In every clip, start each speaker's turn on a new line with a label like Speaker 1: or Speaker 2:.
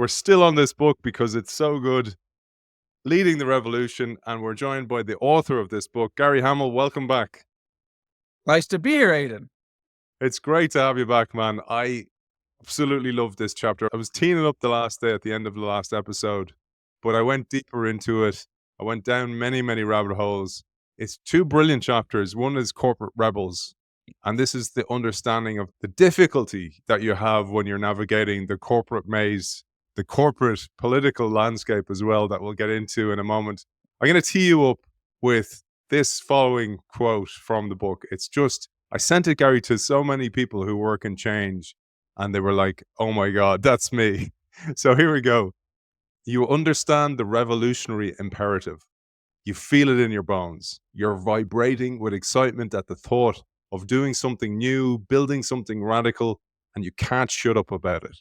Speaker 1: We're still on this book because it's so good. Leading the Revolution, and we're joined by the author of this book, Gary Hamel. Welcome back.
Speaker 2: Nice to be here, Aidan.
Speaker 1: It's great to have you back, man. I absolutely love this chapter. I was teeing it up the last day at the end of the last episode, but I went deeper into it. I went down many, many rabbit holes. It's two brilliant chapters. One is Corporate Rebels, and this is the understanding of the difficulty that you have when you're navigating the corporate maze, the corporate political landscape as well, that we'll get into in a moment. I'm going to tee you up with this following quote from the book. It's just, I sent it, Gary, to so many people who work in change, and they were like, oh my God, that's me. So here we go. You understand the revolutionary imperative. You feel it in your bones. You're vibrating with excitement at the thought of doing something new, building something radical, and you can't shut up about it.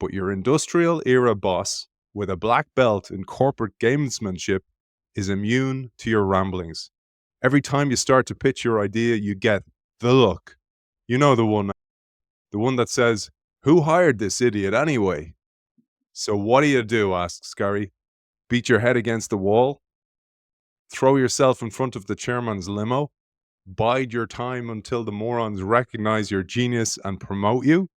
Speaker 1: But your industrial era boss with a black belt in corporate gamesmanship is immune to your ramblings. Every time you start to pitch your idea, you get the look. You know the one that says, who hired this idiot anyway? So what do? Asks Gary. Beat your head against the wall? Throw yourself in front of the chairman's limo? Bide your time until the morons recognize your genius and promote you?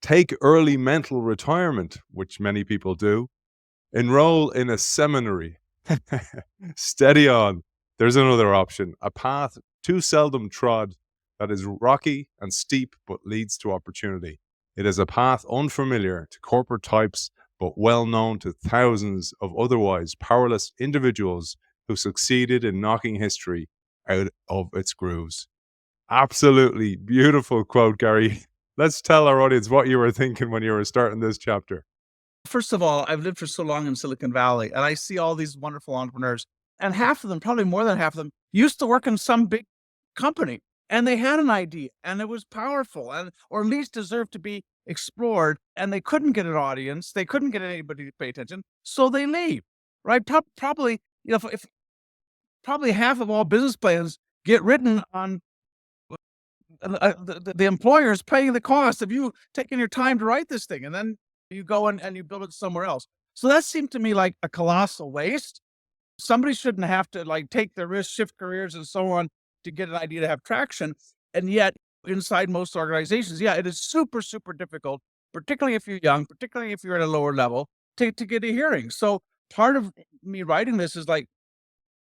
Speaker 1: Take early mental retirement, which many people do. Enroll in a seminary. Steady on. There's another option, a path too seldom trod that is rocky and steep but leads to opportunity. It is a path unfamiliar to corporate types but well known to thousands of otherwise powerless individuals who succeeded in knocking history out of its grooves. Absolutely beautiful quote, Gary. Let's tell our audience what you were thinking when you were starting this chapter.
Speaker 2: First of all, I've lived for so long in Silicon Valley, and I see all these wonderful entrepreneurs, and half of them, probably more than half of them, used to work in some big company, and they had an idea, and it was powerful, and or at least deserved to be explored, and they couldn't get an audience, they couldn't get anybody to pay attention, so they leave, right? Probably, if probably half of all business plans get written on the employer is paying the cost of you taking your time to write this thing, and then you go and you build it somewhere else. So that seemed to me like a colossal waste. Somebody shouldn't have to like take the risk, shift careers and so on to get an idea to have traction. And yet inside most organizations, yeah, it is super, super difficult, particularly if you're young, particularly if you're at a lower level, to get a hearing. So part of me writing this is like,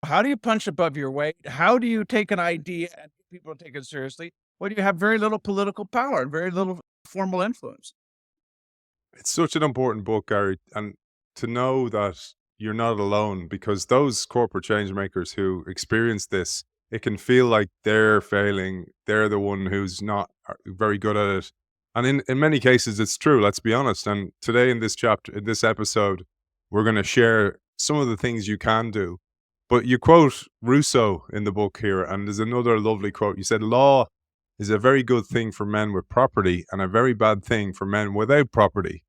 Speaker 2: how do you punch above your weight? How do you take an idea and people take it seriously when you have very little political power and very little formal influence?
Speaker 1: It's such an important book, Gary, and to know that you're not alone, because those corporate change makers who experience this, it can feel like they're failing. They're the one who's not very good at it. And in many cases, it's true, let's be honest. And today in this chapter, in this episode, we're going to share some of the things you can do. But you quote Rousseau in the book here, and there's another lovely quote. You said, law is a very good thing for men with property and a very bad thing for men without property.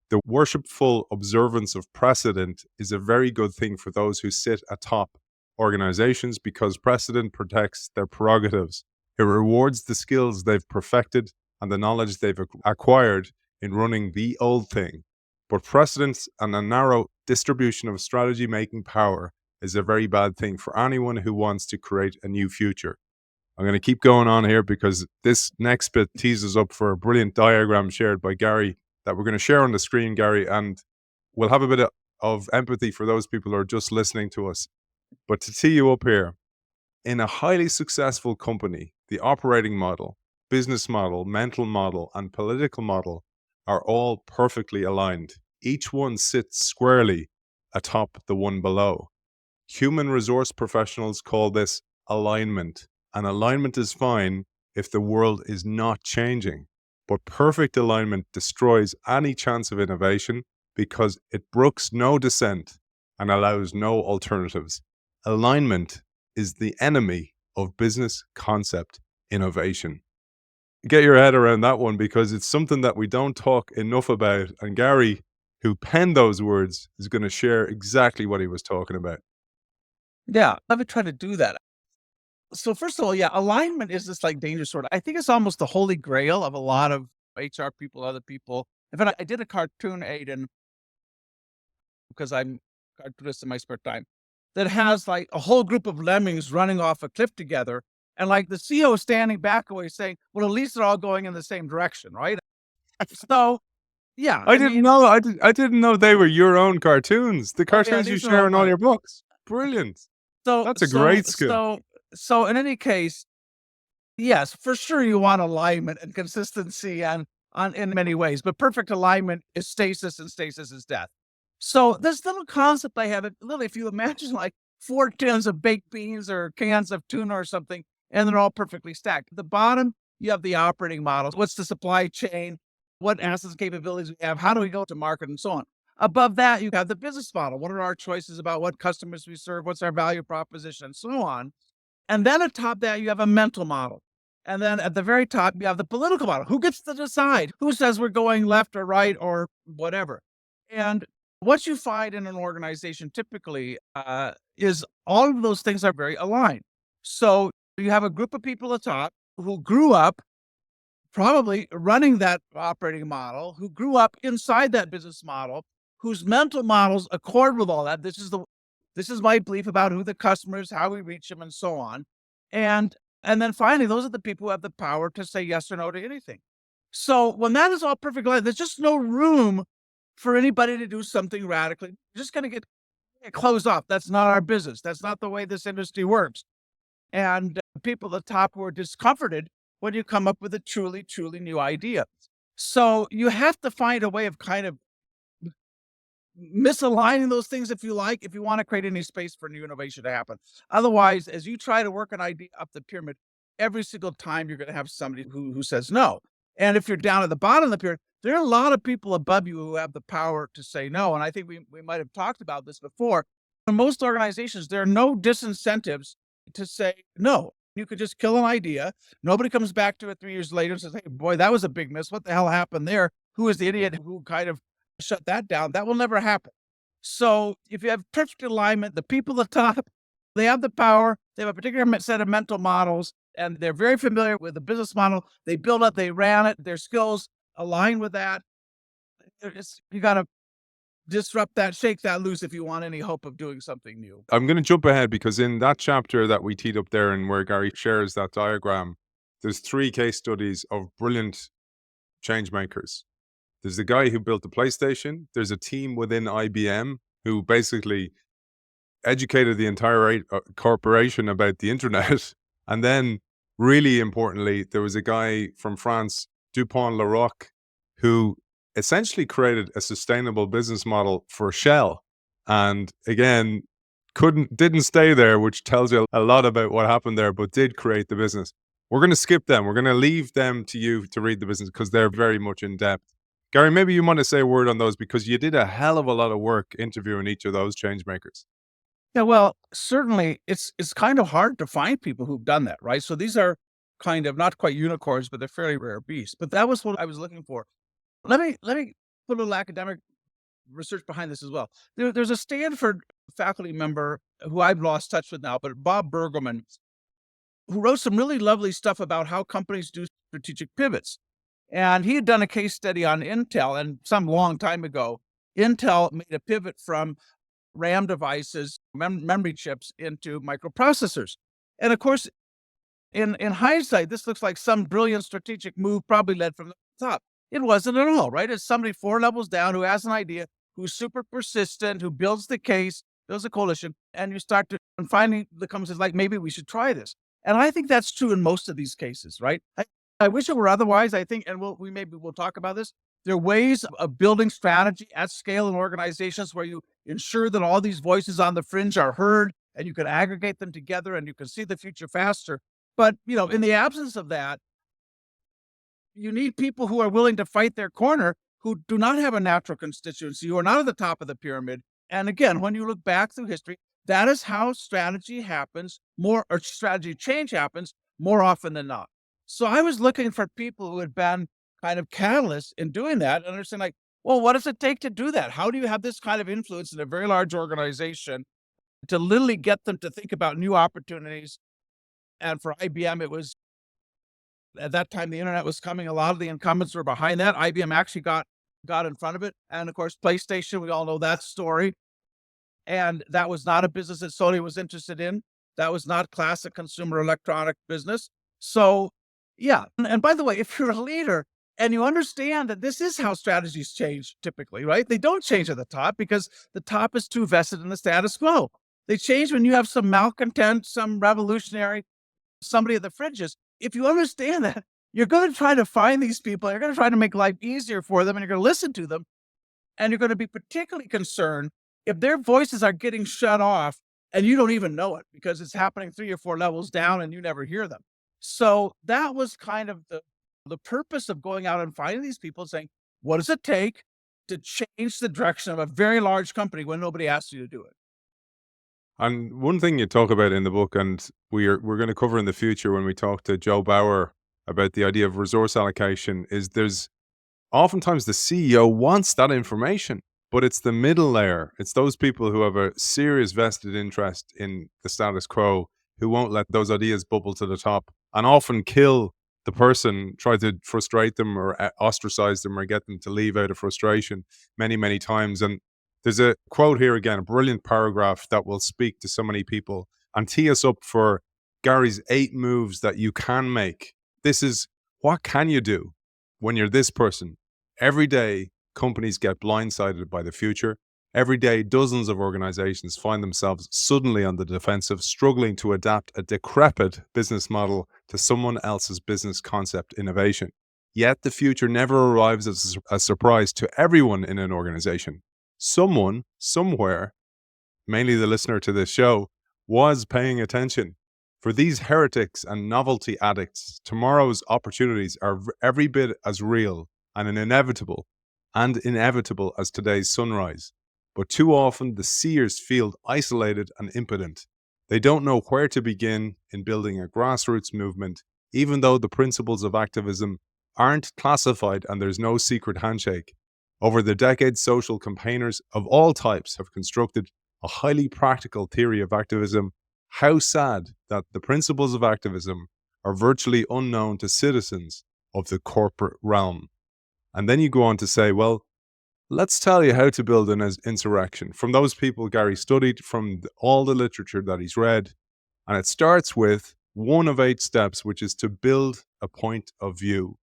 Speaker 1: The worshipful observance of precedent is a very good thing for those who sit atop organizations because precedent protects their prerogatives. It rewards the skills they've perfected and the knowledge they've acquired in running the old thing. But precedence and a narrow distribution of strategy making power is a very bad thing for anyone who wants to create a new future. I'm going to keep going on here because this next bit teases up for a brilliant diagram shared by Gary that we're going to share on the screen, Gary, and we'll have a bit of empathy for those people who are just listening to us. But to tee you up here, in a highly successful company, the operating model, business model, mental model, and political model are all perfectly aligned. Each one sits squarely atop the one below. Human resource professionals call this alignment, and alignment is fine if the world is not changing. But perfect alignment destroys any chance of innovation because it brooks no dissent and allows no alternatives. Alignment is the enemy of business concept innovation. Get your head around that one because it's something that we don't talk enough about. And Gary, who penned those words, is going to share exactly what he was talking about.
Speaker 2: Yeah, let me try to do that. So first of all, yeah, alignment is this like dangerous sort of, I think it's almost the holy grail of a lot of HR people, other people. In fact, I did a cartoon, Aidan, because I'm a cartoonist in my spare time, that has like a whole group of lemmings running off a cliff together. And like the CEO standing back away saying, well, at least they're all going in the same direction, right? So, yeah,
Speaker 1: I
Speaker 2: I
Speaker 1: didn't
Speaker 2: mean,
Speaker 1: know. I didn't know they were your own cartoons. The
Speaker 2: oh yeah,
Speaker 1: cartoons you
Speaker 2: these are all
Speaker 1: share in all
Speaker 2: mine.
Speaker 1: your books. Brilliant.
Speaker 2: So,
Speaker 1: That's a
Speaker 2: so,
Speaker 1: great skill.
Speaker 2: so, so in any case, yes, for sure you want alignment and consistency and on in many ways, but perfect alignment is stasis and stasis is death. So this little concept I have, literally, if you imagine like 4 tins of baked beans or cans of tuna or something, and they're all perfectly stacked. At the bottom, you have the operating models. What's the supply chain? What assets and capabilities we have? How do we go to market and so on? Above that, you have the business model. What are our choices about what customers we serve? What's our value proposition? And so on. And then atop that, you have a mental model. And then at the very top, you have the political model. Who gets to decide? Who says we're going left or right or whatever? And what you find in an organization typically is all of those things are very aligned. So you have a group of people at top who grew up probably running that operating model, who grew up inside that business model, whose mental models accord with all that. This is my belief about who the customer is, how we reach them, and so on. And and then finally, those are the people who have the power to say yes or no to anything. So when that is all perfect, there's just no room for anybody to do something radically. You're just going to get closed off. That's not our business. That's not the way this industry works. And people at the top who are discomforted when you come up with a truly, truly new idea. So you have to find a way of kind of misaligning those things if you like, if you want to create any space for new innovation to happen. Otherwise, as you try to work an idea up the pyramid, every single time you're going to have somebody who says no. And if you're down at the bottom of the pyramid, there are a lot of people above you who have the power to say no. And I think we might have talked about this before. In most organizations, there are no disincentives to say no. You could just kill an idea. Nobody comes back to it 3 years later and says, hey, boy, that was a big miss. What the hell happened there? Who is the idiot who kind of shut that down? That will never happen. So if you have perfect alignment, the people at the top, they have the power, they have a particular set of mental models, and they're very familiar with the business model. They built it, they ran it, their skills align with that. You got to disrupt that, shake that loose if you want any hope of doing something new.
Speaker 1: I'm going to jump ahead because in that chapter that we teed up there and where Gary shares that diagram, there's 3 case studies of brilliant change makers. There's the guy who built the PlayStation. There's a team within IBM who basically educated the entire corporation about the internet. And then, really importantly, there was a guy from France, Dupont Larocque, who essentially created a sustainable business model for Shell. And again, didn't stay there, which tells you a lot about what happened there, but did create the business. We're going to skip them. We're going to leave them to you to read the business because they're very much in depth. Gary, maybe you want to say a word on those because you did a hell of a lot of work interviewing each of those change makers.
Speaker 2: Yeah, well, certainly it's kind of hard to find people who've done that, right? So these are kind of not quite unicorns, but they're fairly rare beasts. But that was what I was looking for. Let me put a little academic research behind this as well. There's a Stanford faculty member who I've lost touch with now, but Bob Bergelman, who wrote some really lovely stuff about how companies do strategic pivots. And he had done a case study on Intel, and some long time ago, Intel made a pivot from RAM devices, memory chips into microprocessors. And of course, in hindsight, this looks like some brilliant strategic move probably led from the top. It wasn't at all, right? It's somebody 4 levels down who has an idea, who's super persistent, who builds the case, builds a coalition, and you start to, and finally the company says, like, maybe we should try this. And I think that's true in most of these cases, right? I wish it were otherwise. I think, and we'll talk about this. There are ways of building strategy at scale in organizations where you ensure that all these voices on the fringe are heard and you can aggregate them together and you can see the future faster. But, in the absence of that, you need people who are willing to fight their corner, who do not have a natural constituency, who are not at the top of the pyramid. And again, when you look back through history, that is how strategy happens or strategy change happens more often than not. So I was looking for people who had been kind of catalysts in doing that and understand, like, well, what does it take to do that? How do you have this kind of influence in a very large organization to literally get them to think about new opportunities? And for IBM, it was at that time the internet was coming. A lot of the incumbents were behind that. IBM actually got in front of it. And of course, PlayStation, we all know that story. And that was not a business that Sony was interested in. That was not classic consumer electronic business. So, yeah. And by the way, if you're a leader and you understand that this is how strategies change typically, right? They don't change at the top because the top is too vested in the status quo. They change when you have some malcontent, some revolutionary, somebody at the fringes. If you understand that, you're going to try to find these people, you're going to try to make life easier for them, and you're going to listen to them. And you're going to be particularly concerned if their voices are getting shut off and you don't even know it because it's happening 3 or 4 levels down and you never hear them. So that was kind of the purpose of going out and finding these people and saying, what does it take to change the direction of a very large company when nobody asks you to do it?
Speaker 1: And one thing you talk about in the book, and we're going to cover in the future when we talk to Joe Bauer about the idea of resource allocation, is there's oftentimes the CEO wants that information, but it's the middle layer. It's those people who have a serious vested interest in the status quo who won't let those ideas bubble to the top and often kill the person, try to frustrate them or ostracize them or get them to leave out of frustration many, many times. And there's a quote here again, a brilliant paragraph that will speak to so many people and tee us up for Gary's 8 moves that you can make. This is what can you do when you're this person? Every day, companies get blindsided by the future. Every day, dozens of organizations find themselves suddenly on the defensive, struggling to adapt a decrepit business model to someone else's business concept innovation. Yet the future never arrives as a surprise to everyone in an organization. Someone, somewhere, mainly the listener to this show, was paying attention. For these heretics and novelty addicts, tomorrow's opportunities are every bit as real and inevitable as today's sunrise. But too often the seers feel isolated and impotent. They don't know where to begin in building a grassroots movement, even though the principles of activism aren't classified and there's no secret handshake. Over the decades, social campaigners of all types have constructed a highly practical theory of activism. How sad that the principles of activism are virtually unknown to citizens of the corporate realm. And then you go on to say, well, let's tell you how to build an insurrection from those people Gary studied, from all the literature that he's read. And it starts with one of 8 steps, which is to build a point of view.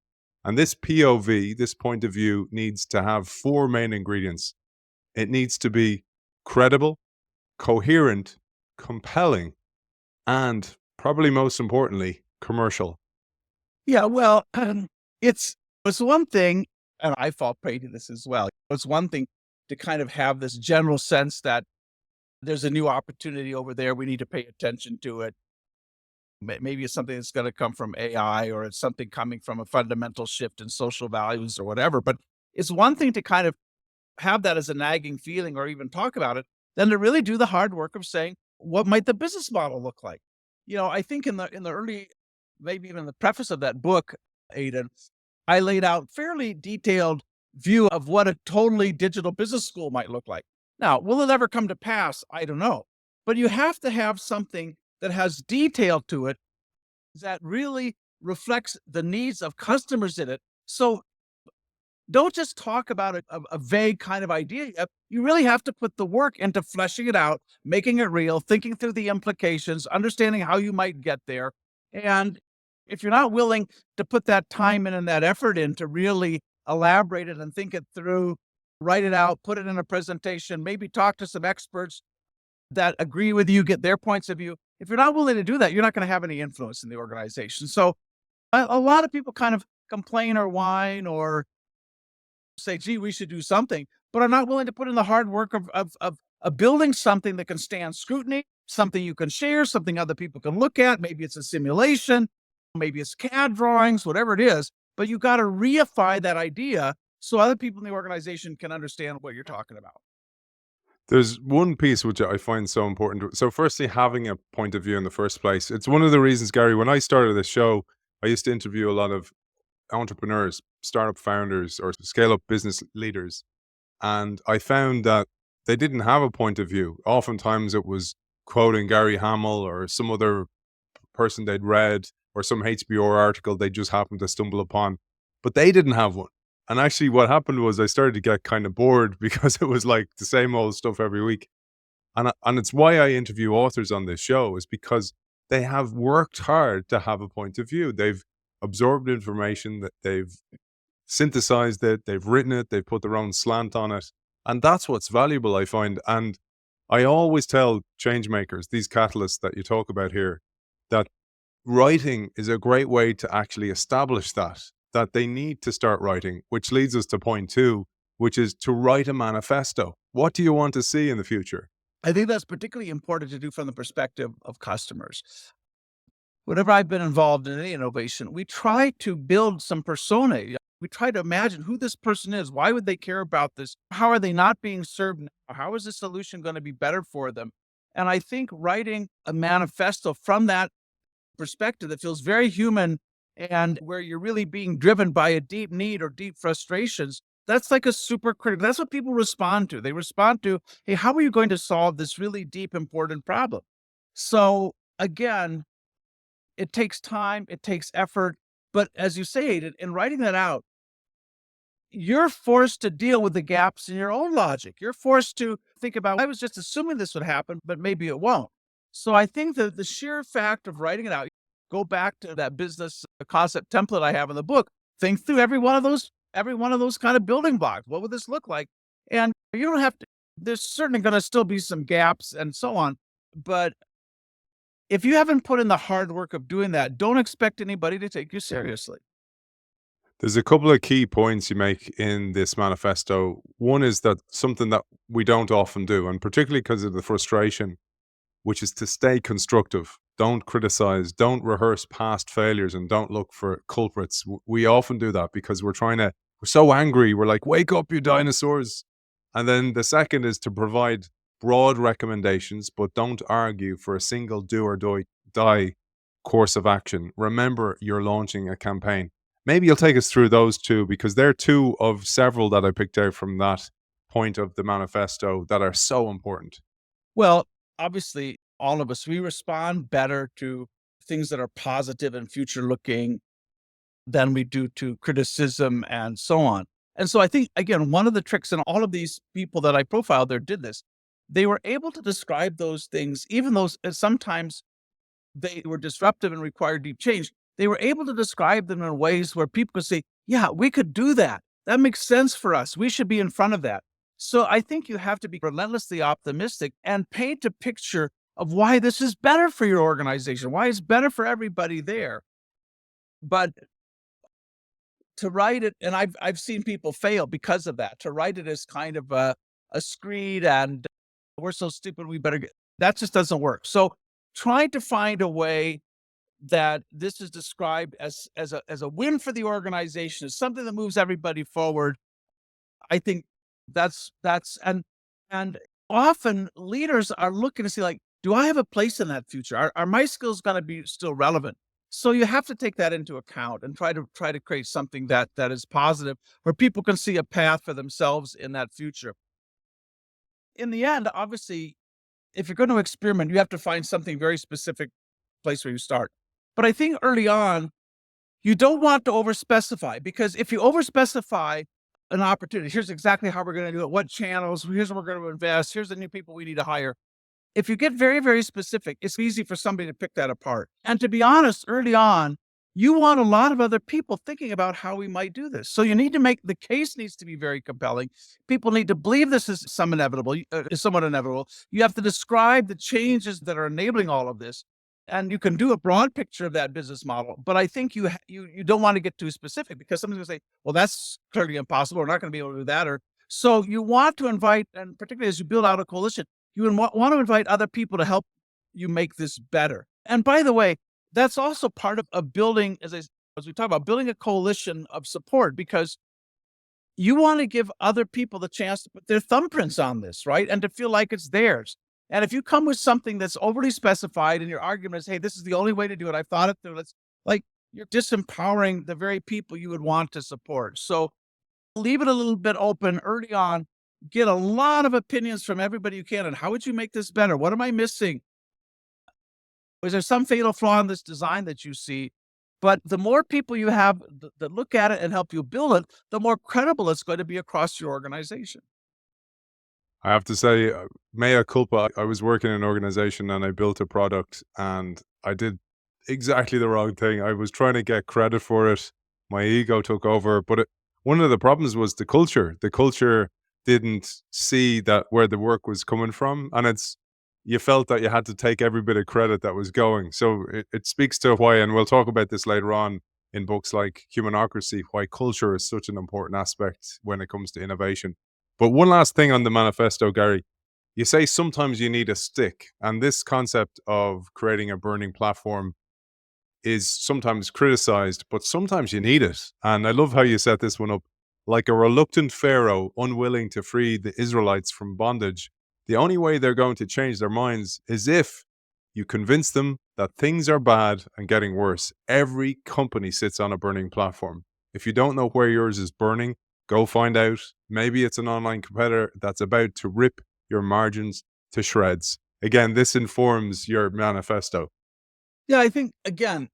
Speaker 1: And this POV, this point of view, needs to have 4 main ingredients. It needs to be credible, coherent, compelling, and probably most importantly, commercial.
Speaker 2: Yeah, well, it's one thing, and I fall prey to this as well. It's one thing to kind of have this general sense that there's a new opportunity over there. We need to pay attention to it. Maybe it's something that's going to come from AI, or it's something coming from a fundamental shift in social values or whatever. But it's one thing to kind of have that as a nagging feeling or even talk about it, than to really do the hard work of saying, what might the business model look like? I think in the early, maybe even the preface of that book, Aidan, I laid out fairly detailed view of what a totally digital business school might look like. Now, will it ever come to pass? I don't know. But you have to have something that has detail to it that really reflects the needs of customers in it. So don't just talk about a vague kind of idea. You really have to put the work into fleshing it out, making it real, thinking through the implications, understanding how you might get there. And if you're not willing to put that time in and that effort in to really elaborate it and think it through, write it out, put it in a presentation, maybe talk to some experts that agree with you, get their points of view. If you're not willing to do that, you're not going to have any influence in the organization. So a lot of people kind of complain or whine or say, gee, we should do something, but are not willing to put in the hard work of building something that can stand scrutiny, something you can share, something other people can look at. Maybe it's a simulation, maybe it's CAD drawings, whatever it is, but you got to reify that idea so other people in the organization can understand what you're talking about.
Speaker 1: There's one piece which I find so important. So firstly, having a point of view in the first place. It's one of the reasons, Gary, when I started this show, I used to interview a lot of entrepreneurs, startup founders, or scale up business leaders. And I found that they didn't have a point of view. Oftentimes it was quoting Gary Hamel or some other person they'd read or some HBO article they just happened to stumble upon, but they didn't have one. And actually what happened was I started to get kind of bored because it was like the same old stuff every week. And it's why I interview authors on this show, is because they have worked hard to have a point of view. They've absorbed information, that they've synthesized it, they've written it, they've put their own slant on it. And that's what's valuable, I find. And I always tell change makers, these catalysts that you talk about here, that writing is a great way to actually establish that they need to start writing, which leads us to point two, which is to write a manifesto. What do you want to see in the future?
Speaker 2: I think that's particularly important to do from the perspective of customers. Whenever I've been involved in any innovation, we try to build some persona. We try to imagine who this person is. Why would they care about this? How are they not being served now? How is the solution going to be better for them? And I think writing a manifesto from that perspective that feels very human and where you're really being driven by a deep need or deep frustrations, that's like a super critical. That's what people respond to. They respond to, hey, how are you going to solve this really deep, important problem? So again, it takes time, it takes effort. But as you say, Aidan, in writing that out, you're forced to deal with the gaps in your own logic. You're forced to think about, I was just assuming this would happen, but maybe it won't. So I think that the sheer fact of writing it out, go back to that business concept template I have in the book, think through every one of those kind of building blocks. What would this look like? And you don't have to, there's certainly going to still be some gaps and so on. But if you haven't put in the hard work of doing that, don't expect anybody to take you seriously.
Speaker 1: There's a couple of key points you make in this manifesto. One is that something that we don't often do, and particularly because of the frustration, which is to stay constructive. Don't criticize, don't rehearse past failures, and don't look for culprits. We often do that because we're so angry. We're like, wake up, you dinosaurs. And then the second is to provide broad recommendations, but don't argue for a single do or die course of action. Remember, you're launching a campaign. Maybe you'll take us through those two, because they're two of several that I picked out from that point of the manifesto that are so important.
Speaker 2: Well, obviously, all of us, we respond better to things that are positive and future looking than we do to criticism and so on. And so I think, again, one of the tricks, and all of these people that I profiled there did this, they were able to describe those things, even though sometimes they were disruptive and required deep change. They were able to describe them in ways where people could say, yeah, we could do that. That makes sense for us. We should be in front of that. So I think you have to be relentlessly optimistic and paint a picture of why this is better for your organization, why it's better for everybody there. But to write it, and I've seen people fail because of that, to write it as kind of a screed and we're so stupid, we better get, that just doesn't work. So trying to find a way that this is described as a win for the organization, as something that moves everybody forward. I think and often leaders are looking to see, like, do I have a place in that future? Are my skills going to be still relevant? So you have to take that into account and try to create something that is positive, where people can see a path for themselves in that future. In the end, obviously, if you're going to experiment, you have to find something very specific place where you start. But I think early on, you don't want to overspecify, because if you overspecify an opportunity, here's exactly how we're going to do it, what channels, here's what we're going to invest, here's the new people we need to hire. If you get very, very specific, it's easy for somebody to pick that apart. And to be honest, early on, you want a lot of other people thinking about how we might do this. So you need to make the case needs to be very compelling. People need to believe this is somewhat inevitable. You have to describe the changes that are enabling all of this. And you can do a broad picture of that business model. But I think you don't want to get too specific, because somebody's going to say, well, that's clearly impossible. We're not going to be able to do that. Or so you want to invite, and particularly as you build out a coalition, you would want to invite other people to help you make this better. And by the way, that's also part of building, as we talk about, building a coalition of support, because you want to give other people the chance to put their thumbprints on this, right? And to feel like it's theirs. And if you come with something that's overly specified and your argument is, hey, this is the only way to do it, I've thought it through, you're disempowering the very people you would want to support. So leave it a little bit open early on. Get a lot of opinions from everybody you can. And how would you make this better? What am I missing? Is there some fatal flaw in this design that you see? But the more people you have that look at it and help you build it, the more credible it's going to be across your organization.
Speaker 1: I have to say, mea culpa. I was working in an organization and I built a product and I did exactly the wrong thing. I was trying to get credit for it. My ego took over, but one of the problems was the culture. The culture didn't see that where the work was coming from, and you felt that you had to take every bit of credit that was going. So it speaks to why, and we'll talk about this later on in books like Humanocracy, why culture is such an important aspect when it comes to innovation. But one last thing on the manifesto, Gary. You say sometimes you need a stick, and this concept of creating a burning platform is sometimes criticized, but sometimes you need it. And I love how you set this one up. Like a reluctant Pharaoh, unwilling to free the Israelites from bondage, the only way they're going to change their minds is if you convince them that things are bad and getting worse. Every company sits on a burning platform. If you don't know where yours is burning, go find out. Maybe it's an online competitor that's about to rip your margins to shreds. Again, this informs your manifesto.
Speaker 2: Yeah, I think, again,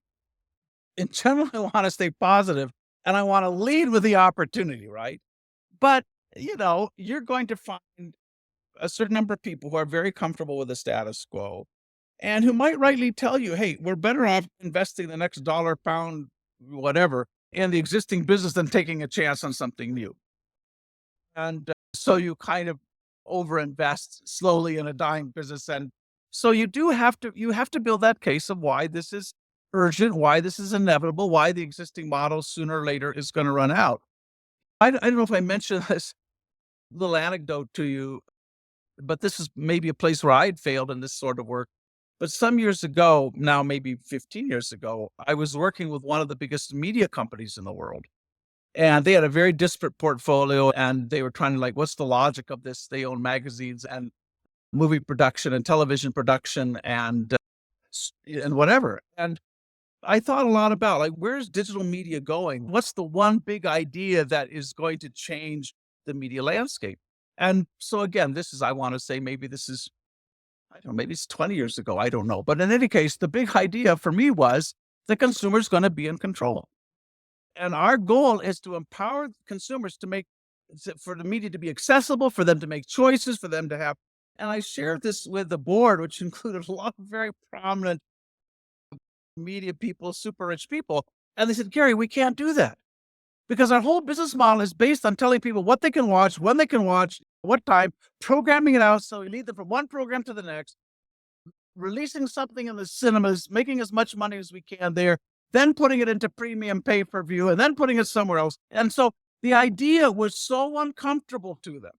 Speaker 2: in general, I want to stay positive and I want to lead with the opportunity, right? But, you're going to find a certain number of people who are very comfortable with the status quo and who might rightly tell you, hey, we're better off investing the next dollar, pound, whatever, in the existing business than taking a chance on something new. And so you kind of overinvest slowly in a dying business. And so you have to build that case of why this is urgent, why this is inevitable, why the existing model sooner or later is going to run out. I don't know if I mentioned this little anecdote to you, but this is maybe a place where I had failed in this sort of work. But some years ago, now maybe 15 years ago, I was working with one of the biggest media companies in the world. And they had a very disparate portfolio and they were trying to like, what's the logic of this? They own magazines and movie production and television production and whatever. And I thought a lot about like, where's digital media going? What's the one big idea that is going to change the media landscape? And so again, I want to say maybe this is, I don't know, maybe it's 20 years ago. I don't know. But in any case, the big idea for me was the consumer's going to be in control. And our goal is to empower consumers for the media to be accessible, for them to make choices, for them to have. And I shared this with the board, which included a lot of very prominent media people, super rich people. And they said, Gary, we can't do that because our whole business model is based on telling people what they can watch, when they can watch, what time, programming it out. So we lead them from one program to the next, releasing something in the cinemas, making as much money as we can there, then putting it into premium pay-per-view, and then putting it somewhere else. And so the idea was so uncomfortable to them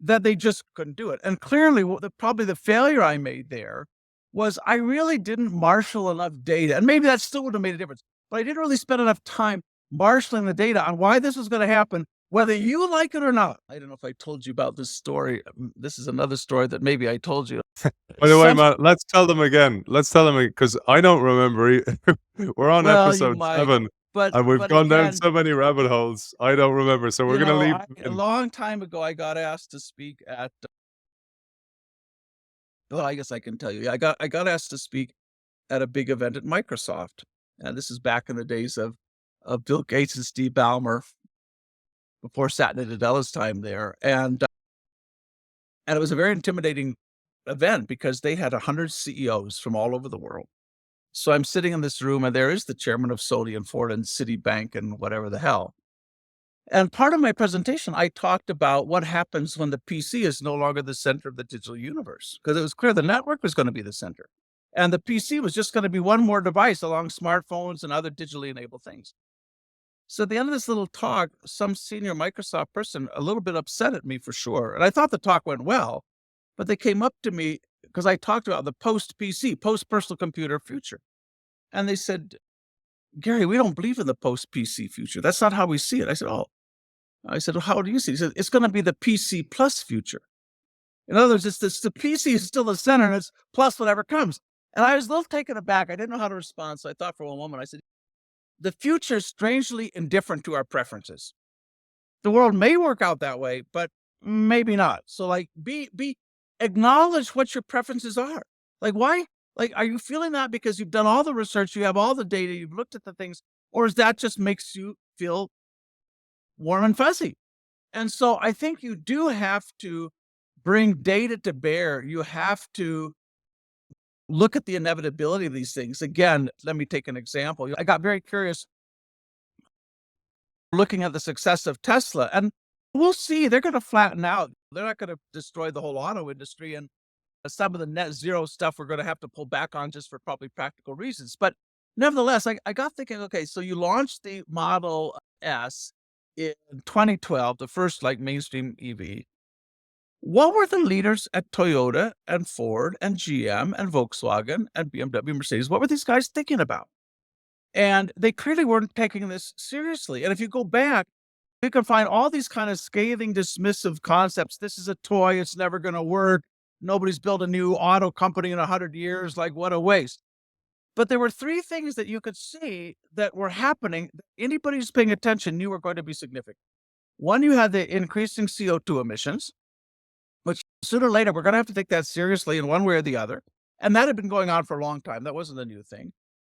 Speaker 2: that they just couldn't do it. And clearly, probably the failure I made there was I really didn't marshal enough data. And maybe that still would have made a difference, but I didn't really spend enough time marshaling the data on why this was going to happen, whether you like it or not. I don't know if I told you about this story. This is another story that maybe I told you.
Speaker 1: By the way, man, let's tell them again. Let's tell them because I don't remember. We're on
Speaker 2: Well, you
Speaker 1: episode
Speaker 2: might,
Speaker 1: 7, and we've
Speaker 2: but
Speaker 1: gone down
Speaker 2: again,
Speaker 1: so many rabbit holes. I don't remember, so we're gonna leave.
Speaker 2: a long time ago, I got asked to speak at. Well, I guess I can tell you. I got asked to speak at a big event at Microsoft, and this is back in the days of Bill Gates and Steve Ballmer before Satya Nadella's time there, and it was a very intimidating event because they had 100 CEOs from all over the world. So I'm sitting in this room, and there is the chairman of Sony and Ford and Citibank and whatever the hell. And part of my presentation, I talked about what happens when the PC is no longer the center of the digital universe, because it was clear the network was going to be the center. And the PC was just going to be one more device along smartphones and other digitally enabled things. So at the end of this little talk, some senior Microsoft person, a little bit upset at me for sure. And I thought the talk went well, but they came up to me because I talked about the post PC, post personal computer future. And they said, Gary, we don't believe in the post PC future. That's not how we see it. I said, oh, well, how do you see it? He said, it's going to be the PC plus future. In other words, the PC is still the center and it's plus whatever comes. And I was a little taken aback. I didn't know how to respond. So I thought for one moment, I said, the future is strangely indifferent to our preferences. The world may work out that way, but maybe not. So like acknowledge what your preferences are. Like why? Like, are you feeling that because you've done all the research, you have all the data, you've looked at the things, or is that just makes you feel warm and fuzzy? And so I think you do have to bring data to bear. You have to look at the inevitability of these things. Again, let me take an example. I got very curious looking at the success of Tesla, and we'll see they're going to flatten out. They're not going to destroy the whole auto industry, and some of the net zero stuff we're going to have to pull back on just for probably practical reasons. But nevertheless, I got thinking, okay, so you launched the Model S in 2012, the first like mainstream EV. What were the leaders at Toyota and Ford and GM and Volkswagen and BMW, Mercedes? What were these guys thinking about? And they clearly weren't taking this seriously. And if you go back, you can find all these kind of scathing, dismissive concepts. This is a toy. It's never going to work. Nobody's built a new auto company in 100 years. Like, what a waste. But there were three things that you could see that were happening that anybody who's paying attention knew were going to be significant. One, you had the increasing CO2 emissions, which sooner or later, we're going to have to take that seriously in one way or the other. And that had been going on for a long time. That wasn't a new thing.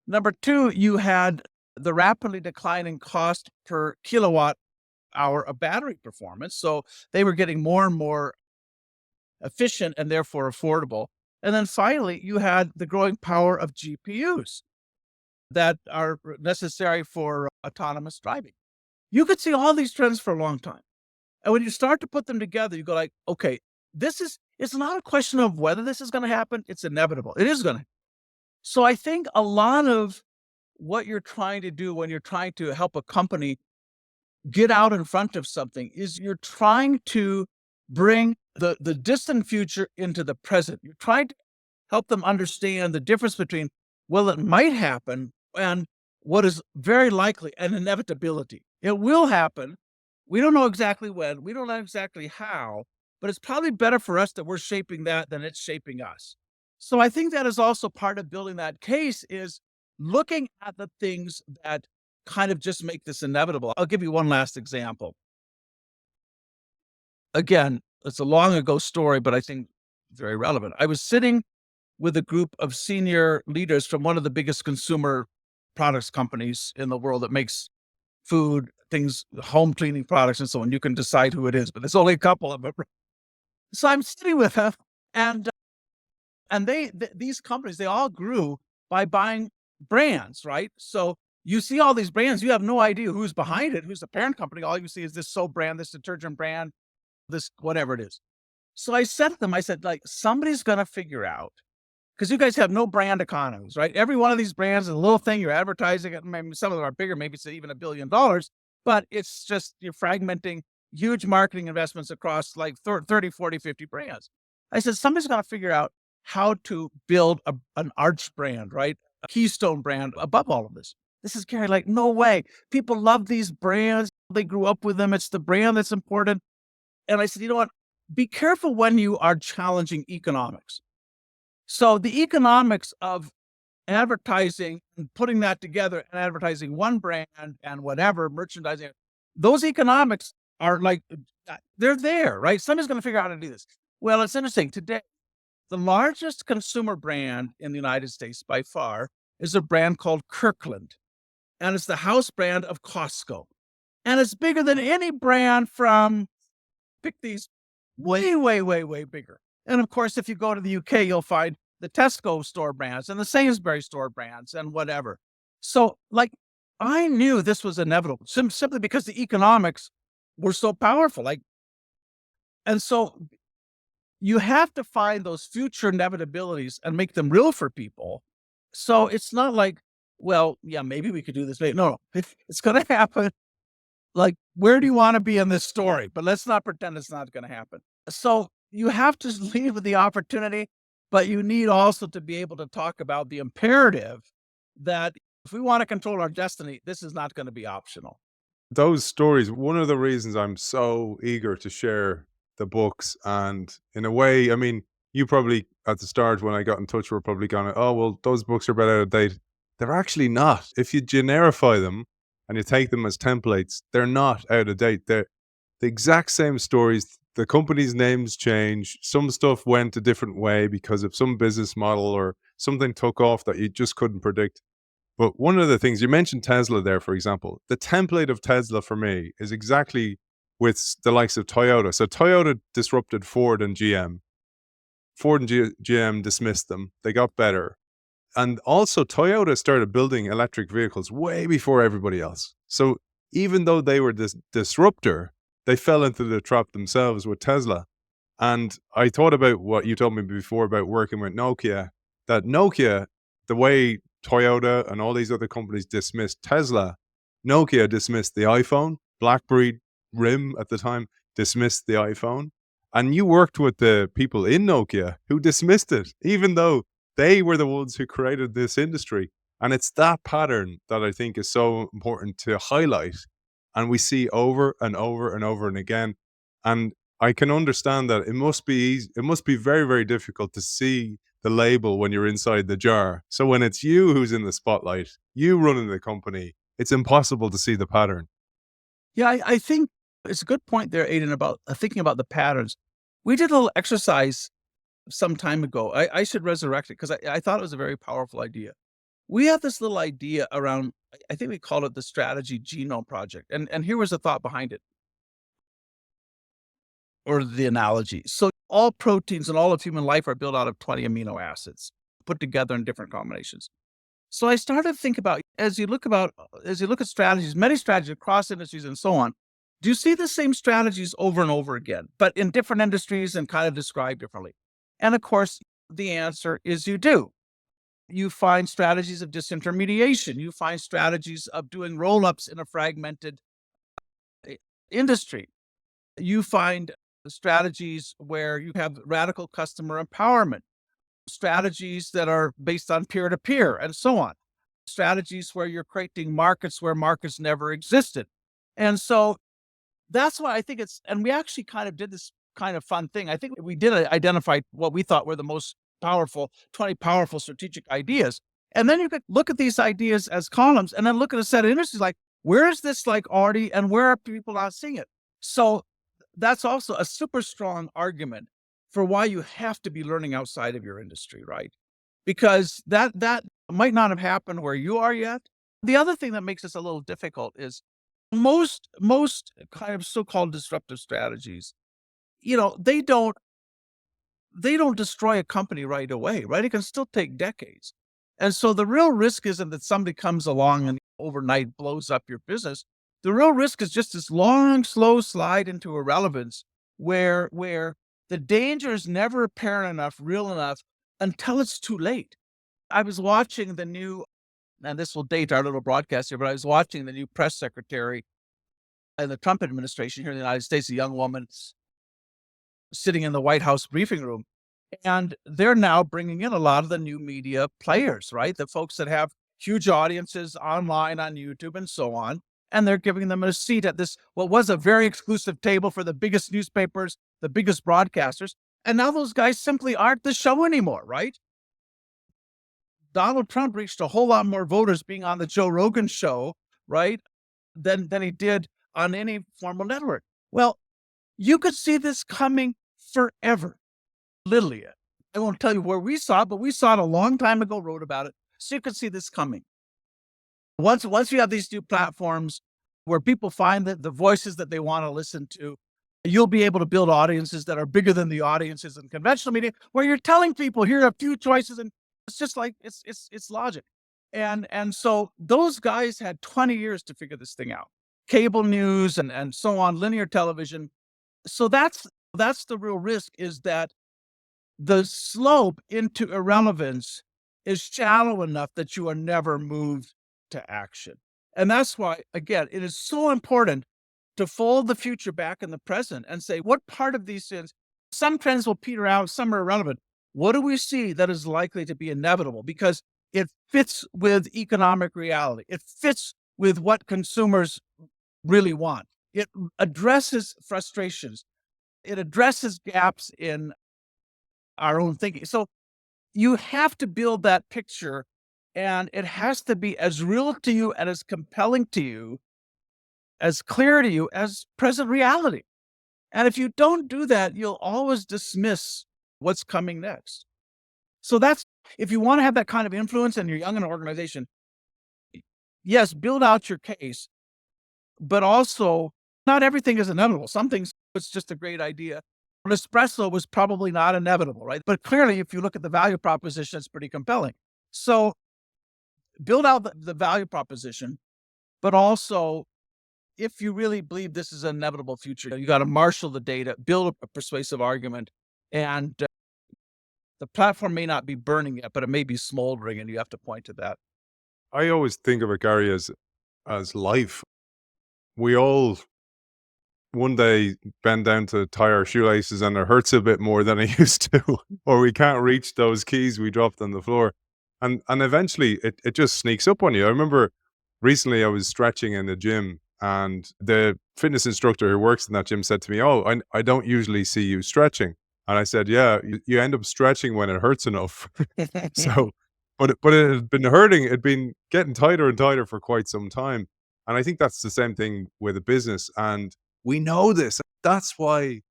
Speaker 2: Number two, you had the rapidly declining cost per kilowatt hour of battery performance. So they were getting more and more efficient and therefore affordable. And then finally, you had the growing power of GPUs that are necessary for autonomous driving. You could see all these trends for a long time. And when you start to put them together, you go like, okay, it's not a question of whether this is going to happen. It's inevitable. It is going to. So I think a lot of what you're trying to do when you're trying to help a company get out in front of something is you're trying to bring the distant future into the present. You're trying to help them understand the difference between, well, it might happen and what is very likely an inevitability. It will happen. We don't know exactly when. We don't know exactly how, but it's probably better for us that we're shaping that than it's shaping us. So I think that is also part of building that case is looking at the things that kind of just make this inevitable. I'll give you one last example. Again, it's a long ago story, but I think very relevant. I was sitting with a group of senior leaders from one of the biggest consumer products companies in the world that makes food, things, home cleaning products, and so on. You can decide who it is, but there's only a couple of them. So I'm sitting with them, and these companies, they all grew by buying brands, right? So you see all these brands, you have no idea who's behind it, who's the parent company. All you see is this soap brand, this detergent brand, this whatever it is. So I said to them, I said, like, somebody's going to figure out, because you guys have no brand economies, right? Every one of these brands is a little thing you're advertising it. Maybe some of them are bigger, maybe it's even $1 billion, but it's just you're fragmenting huge marketing investments across like 30, 40, 50 brands. I said, somebody's going to figure out how to build an arch brand, right? A keystone brand above all of this. This is Gary, like, no way. People love these brands. They grew up with them. It's the brand that's important. And I said, you know what? Be careful when you are challenging economics. So the economics of advertising and putting that together and advertising one brand and whatever, merchandising, those economics are like, they're there, right? Somebody's going to figure out how to do this. Well, it's interesting. Today, the largest consumer brand in the United States by far is a brand called Kirkland. And it's the house brand of Costco. And it's bigger than any brand from, pick these, way, way, way, way bigger. And of course, if you go to the UK, you'll find the Tesco store brands and the Sainsbury's store brands and whatever. So, like, I knew this was inevitable simply because the economics were so powerful. Like, and so you have to find those future inevitabilities and make them real for people. So it's not like, well, yeah, maybe we could do this. No, it's going to happen. Like, where do you want to be in this story? But let's not pretend it's not going to happen. So you have to lead with the opportunity, but you need also to be able to talk about the imperative that if we want to control our destiny, this is not going to be optional.
Speaker 1: Those stories, one of the reasons I'm so eager to share the books, and in a way, I mean, you probably at the start when I got in touch were probably going, oh, well, those books are about out of date. They're actually not. If you generify them and you take them as templates, they're not out of date. They're the exact same stories. The company's names change. Some stuff went a different way because of some business model or something took off that you just couldn't predict. But one of the things you mentioned Tesla there, for example, the template of Tesla for me is exactly with the likes of Toyota. So Toyota disrupted Ford and GM. Ford and GM dismissed them. They got better. And also Toyota started building electric vehicles way before everybody else. So even though they were this disruptor, they fell into the trap themselves with Tesla. And I thought about what you told me before about working with Nokia, that Nokia, the way Toyota and all these other companies dismissed Tesla, Nokia dismissed the iPhone, BlackBerry RIM at the time dismissed the iPhone. And you worked with the people in Nokia who dismissed it, even though they were the ones who created this industry. And it's that pattern that I think is so important to highlight. And we see over and over and over and again. And I can understand that it must be easy, it must be very, very difficult to see the label when you're inside the jar. So when it's you who's in the spotlight, you running the company, it's impossible to see the pattern.
Speaker 2: Yeah, I think it's a good point there, Aidan, about thinking about the patterns. We did a little exercise some time ago. I should resurrect it because I thought it was a very powerful idea. We had this little idea around, I think we called it the Strategy Genome Project. And here was the thought behind it, or the analogy. So all proteins and all of human life are built out of 20 amino acids put together in different combinations. So I started to think about, as you look at strategies, many strategies across industries and so on, do you see the same strategies over and over again, but in different industries and kind of described differently? And of course, the answer is you do. You find strategies of disintermediation. You find strategies of doing roll-ups in a fragmented industry. You find strategies where you have radical customer empowerment, strategies that are based on peer-to-peer and so on, strategies where you're creating markets where markets never existed. And so that's why I think and we actually kind of did this kind of fun thing. I think we did identify what we thought were the most powerful, 20 powerful strategic ideas. And then you could look at these ideas as columns and then look at a set of industries like, where is this like already and where are people not seeing it? So that's also a super strong argument for why you have to be learning outside of your industry, right? Because that might not have happened where you are yet. The other thing that makes this a little difficult is most kind of so-called disruptive strategies, they don't destroy a company right away, right? It can still take decades. And so the real risk isn't that somebody comes along and overnight blows up your business. The real risk is just this long, slow slide into irrelevance where the danger is never apparent enough, real enough, until it's too late. I was watching the new, and this will date our little broadcast here, but I was watching the new press secretary in the Trump administration here in the United States, a young woman sitting in the White House briefing room. And they're now bringing in a lot of the new media players, right? The folks that have huge audiences online on YouTube and so on. And they're giving them a seat at this, what was a very exclusive table for the biggest newspapers, the biggest broadcasters. And now those guys simply aren't the show anymore, right? Donald Trump reached a whole lot more voters being on the Joe Rogan show, right, than he did on any formal network. Well, you could see this coming forever. Literally. I won't tell you where we saw it, but we saw it a long time ago, wrote about it. So you could see this coming. Once you have these new platforms where people find the voices that they want to listen to, you'll be able to build audiences that are bigger than the audiences in conventional media, where you're telling people, here are a few choices, and it's just like, it's logic. And so those guys had 20 years to figure this thing out. Cable news and so on, linear television. So that's the real risk, is that the slope into irrelevance is shallow enough that you are never moved to action. And that's why, again, it is so important to fold the future back in the present and say, what part of these things, some trends will peter out, some are irrelevant. What do we see that is likely to be inevitable? Because it fits with economic reality. It fits with what consumers really want. It addresses frustrations. It addresses gaps in our own thinking. So you have to build that picture, and it has to be as real to you and as compelling to you, as clear to you as present reality. And if you don't do that, you'll always dismiss what's coming next. So that's, if you want to have that kind of influence and you're young in an organization, yes, build out your case, but also Not everything is inevitable. Some things, it's just a great idea. An espresso was probably not inevitable, right? But clearly, if you look at the value proposition, it's pretty compelling. So build out the value proposition, but also if you really believe this is an inevitable future, you got to marshal the data, build a persuasive argument, and the platform may not be burning yet, but it may be smoldering, and you have to point to that.
Speaker 1: I always think of it, Gary, as life. We all one day bend down to tie our shoelaces and it hurts a bit more than it used to, or we can't reach those keys we dropped on the floor. And eventually it just sneaks up on you. I remember recently I was stretching in the gym and the fitness instructor who works in that gym said to me, "Oh, I don't usually see you stretching." And I said, "Yeah, you end up stretching when it hurts enough." So, but it had been hurting. It'd been getting tighter and tighter for quite some time. And I think that's the same thing with a business. And we know this. That's why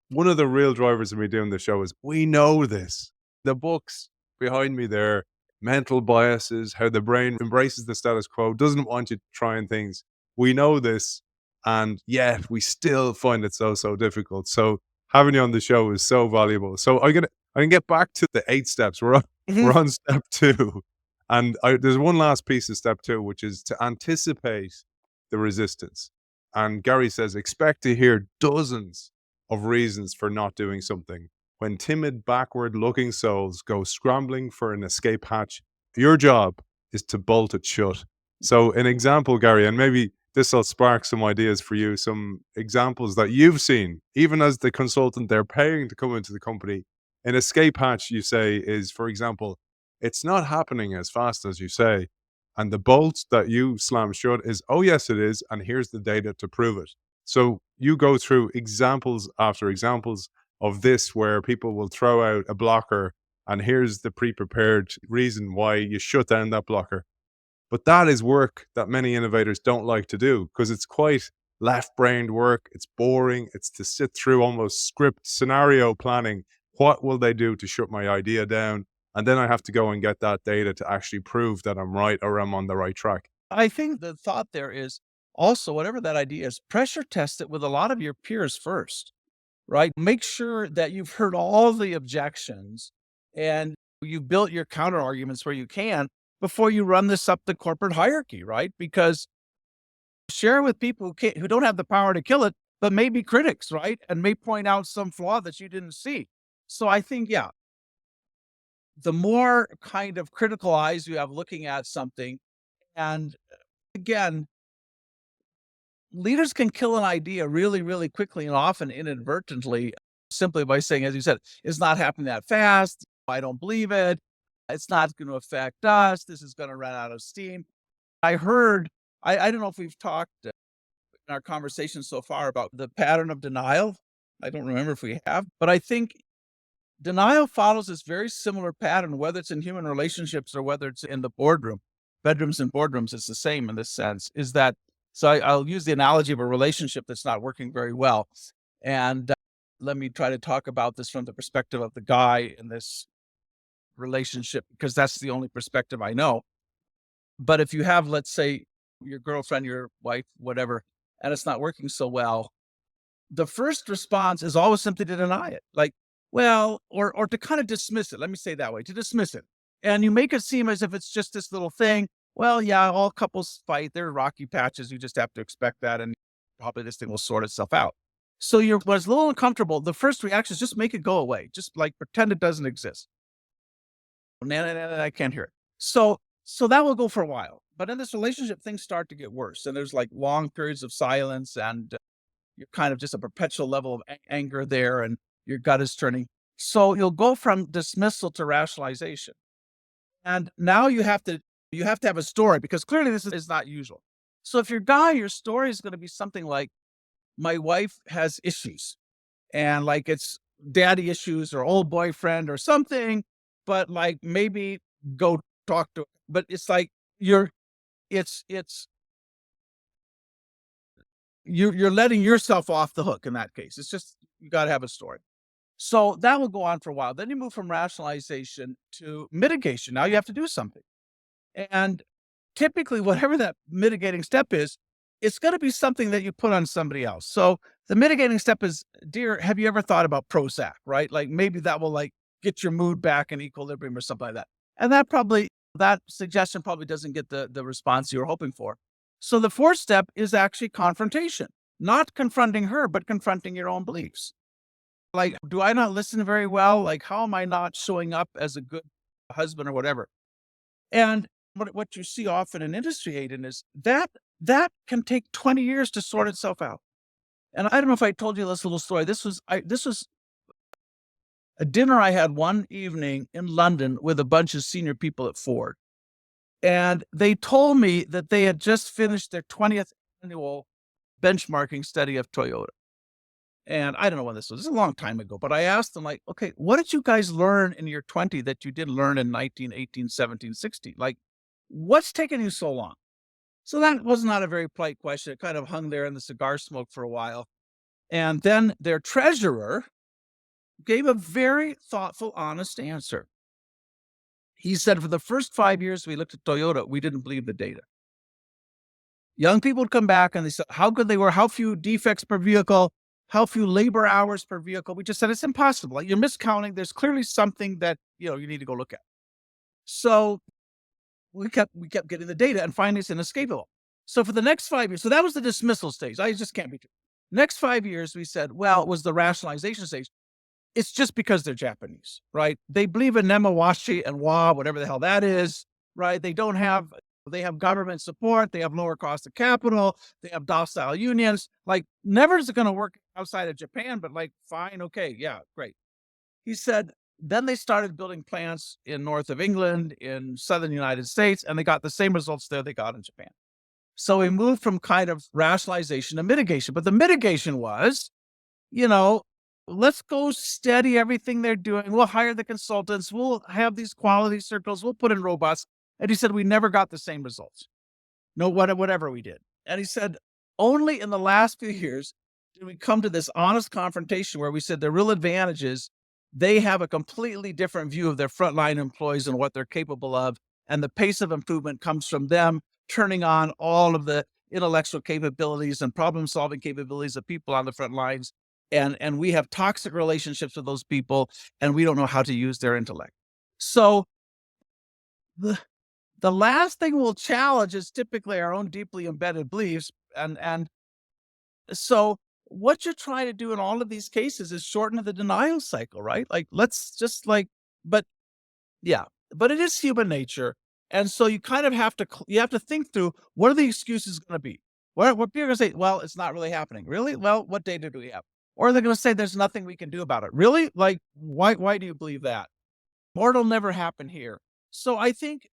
Speaker 1: one of the real drivers of me doing the show is we know this. The books behind me there, mental biases, how the brain embraces the status quo, doesn't want you trying things. We know this, and yet we still find it so difficult. So having you on the show is so valuable. So I can get back to the 8 steps. We're on step 2. And there's one last piece of step 2, which is to anticipate the resistance. And Gary says, expect to hear dozens of reasons for not doing something. When timid, backward looking souls go scrambling for an escape hatch, your job is to bolt it shut. So, an example, Gary, and maybe this will spark some ideas for you, some examples that you've seen, even as the consultant they're paying to come into the company. An escape hatch, you say, is, for example, it's not happening as fast as you say. And the bolt that you slam shut is, oh, yes, it is. And here's the data to prove it. So you go through examples after examples of this where people will throw out a blocker and here's the pre-prepared reason why you shut down that blocker. But that is work that many innovators don't like to do because it's quite left-brained work. It's boring. It's to sit through almost script scenario planning. What will they do to shut my idea down? And then I have to go and get that data to actually prove that I'm right or I'm on the right track.
Speaker 2: I think the thought there is also, whatever that idea is, pressure test it with a lot of your peers first, right? Make sure that you've heard all the objections and you've built your counter arguments where you can before you run this up the corporate hierarchy, right? Because share with people who don't have the power to kill it, but may be critics, right? And may point out some flaw that you didn't see. So I think, yeah, the more kind of critical eyes you have looking at something, and again, leaders can kill an idea really quickly and often inadvertently, simply by saying, as you said, it's not happening that fast. I don't believe it. It's not going to affect us. This is going to run out of steam. I heard, I don't know if we've talked in our conversation so far about the pattern of denial. I don't remember if we have, but I think denial follows this very similar pattern, whether it's in human relationships or whether it's in the boardroom. Bedrooms and boardrooms is the same in this sense, is that, so I'll use the analogy of a relationship that's not working very well. And let me try to talk about this from the perspective of the guy in this relationship, because that's the only perspective I know. But if you have, let's say, your girlfriend, your wife, whatever, and it's not working so well, the first response is always simply to deny it. Like, well, or to kind of dismiss it. Let me say it that way, to dismiss it. And you make it seem as if it's just this little thing. Well, yeah, all couples fight. There are rocky patches. You just have to expect that. And probably this thing will sort itself out. So when it's a little uncomfortable, the first reaction is just make it go away. Just like pretend it doesn't exist. I can't hear it. So that will go for a while. But in this relationship, things start to get worse. And there's like long periods of silence and you're kind of just a perpetual level of anger there and your gut is turning. So you'll go from dismissal to rationalization. And now you have to have a story because clearly this is not usual. So if your story is going to be something like, my wife has issues and like it's daddy issues or old boyfriend or something, but like maybe go talk to, but it's like it's you're letting yourself off the hook in that case. It's just, you got to have a story. So that will go on for a while. Then you move from rationalization to mitigation. Now you have to do something. And typically, whatever that mitigating step is, it's going to be something that you put on somebody else. So the mitigating step is, dear, have you ever thought about Prozac, right? Like maybe that will like get your mood back in equilibrium or something like that. And that suggestion probably doesn't get the response you were hoping for. So the fourth step is actually confrontation, not confronting her, but confronting your own beliefs. Like, do I not listen very well? Like, how am I not showing up as a good husband or whatever? And what you see often in industry, Aidan, is that can take 20 years to sort itself out. And I don't know if I told you this little story. This was a dinner I had one evening in London with a bunch of senior people at Ford. And they told me that they had just finished their 20th annual benchmarking study of Toyota. And I don't know when this was. This is a long time ago, but I asked them, like, okay, what did you guys learn in your 20 that you didn't learn in 19, 18, 17, 16? Like, what's taking you so long? So that was not a very polite question. It kind of hung there in the cigar smoke for a while. And then their treasurer gave a very thoughtful, honest answer. He said, for the first 5 years we looked at Toyota, we didn't believe the data. Young people would come back and they said how good they were, how few defects per vehicle, how few labor hours per vehicle. We just said, it's impossible. Like, you're miscounting. There's clearly something that, you need to go look at. So we kept getting the data, and finally it's inescapable. So for the next 5 years, so that was the dismissal stage. I just can't be true. Next 5 years, we said, well, it was the rationalization stage. It's just because they're Japanese, right? They believe in nemawashi and wa, whatever the hell that is, right? They have government support. They have lower cost of capital. They have docile unions. Like, never is it going to work outside of Japan, but like, fine. Okay. Yeah. Great. He said, then they started building plants in north of England, in southern United States, and they got the same results there they got in Japan. So we moved from kind of rationalization to mitigation. But the mitigation was, let's go steady everything they're doing. We'll hire the consultants. We'll have these quality circles. We'll put in robots. And he said, we never got the same results. No, whatever we did. And he said, only in the last few years did we come to this honest confrontation where we said the real advantage is they have a completely different view of their frontline employees and what they're capable of. And the pace of improvement comes from them turning on all of the intellectual capabilities and problem-solving capabilities of people on the front lines. And we have toxic relationships with those people, and we don't know how to use their intellect. So the last thing we'll challenge is typically our own deeply embedded beliefs. And so what you're trying to do in all of these cases is shorten the denial cycle, right? Like, let's just but it is human nature. And so you kind of have to think through, what are the excuses going to be? What people are going to say, well, it's not really happening. Really? Well, what data do we have? Or they're going to say there's nothing we can do about it. Really? Like, why do you believe that? Or it'll never happen here. So I think,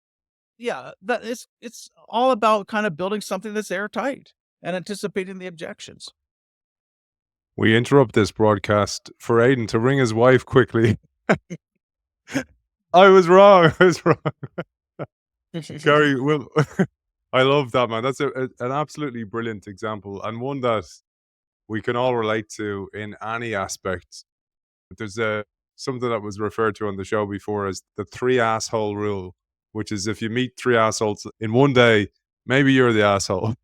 Speaker 2: that it's all about kind of building something that's airtight and anticipating the objections.
Speaker 1: We interrupt this broadcast for Aidan to ring his wife quickly. I was wrong. Gary, well, I love that, man. That's an absolutely brilliant example, and one that we can all relate to in any aspect. There's something that was referred to on the show before as the 3 asshole rule, which is if you meet 3 assholes in one day, maybe you're the asshole.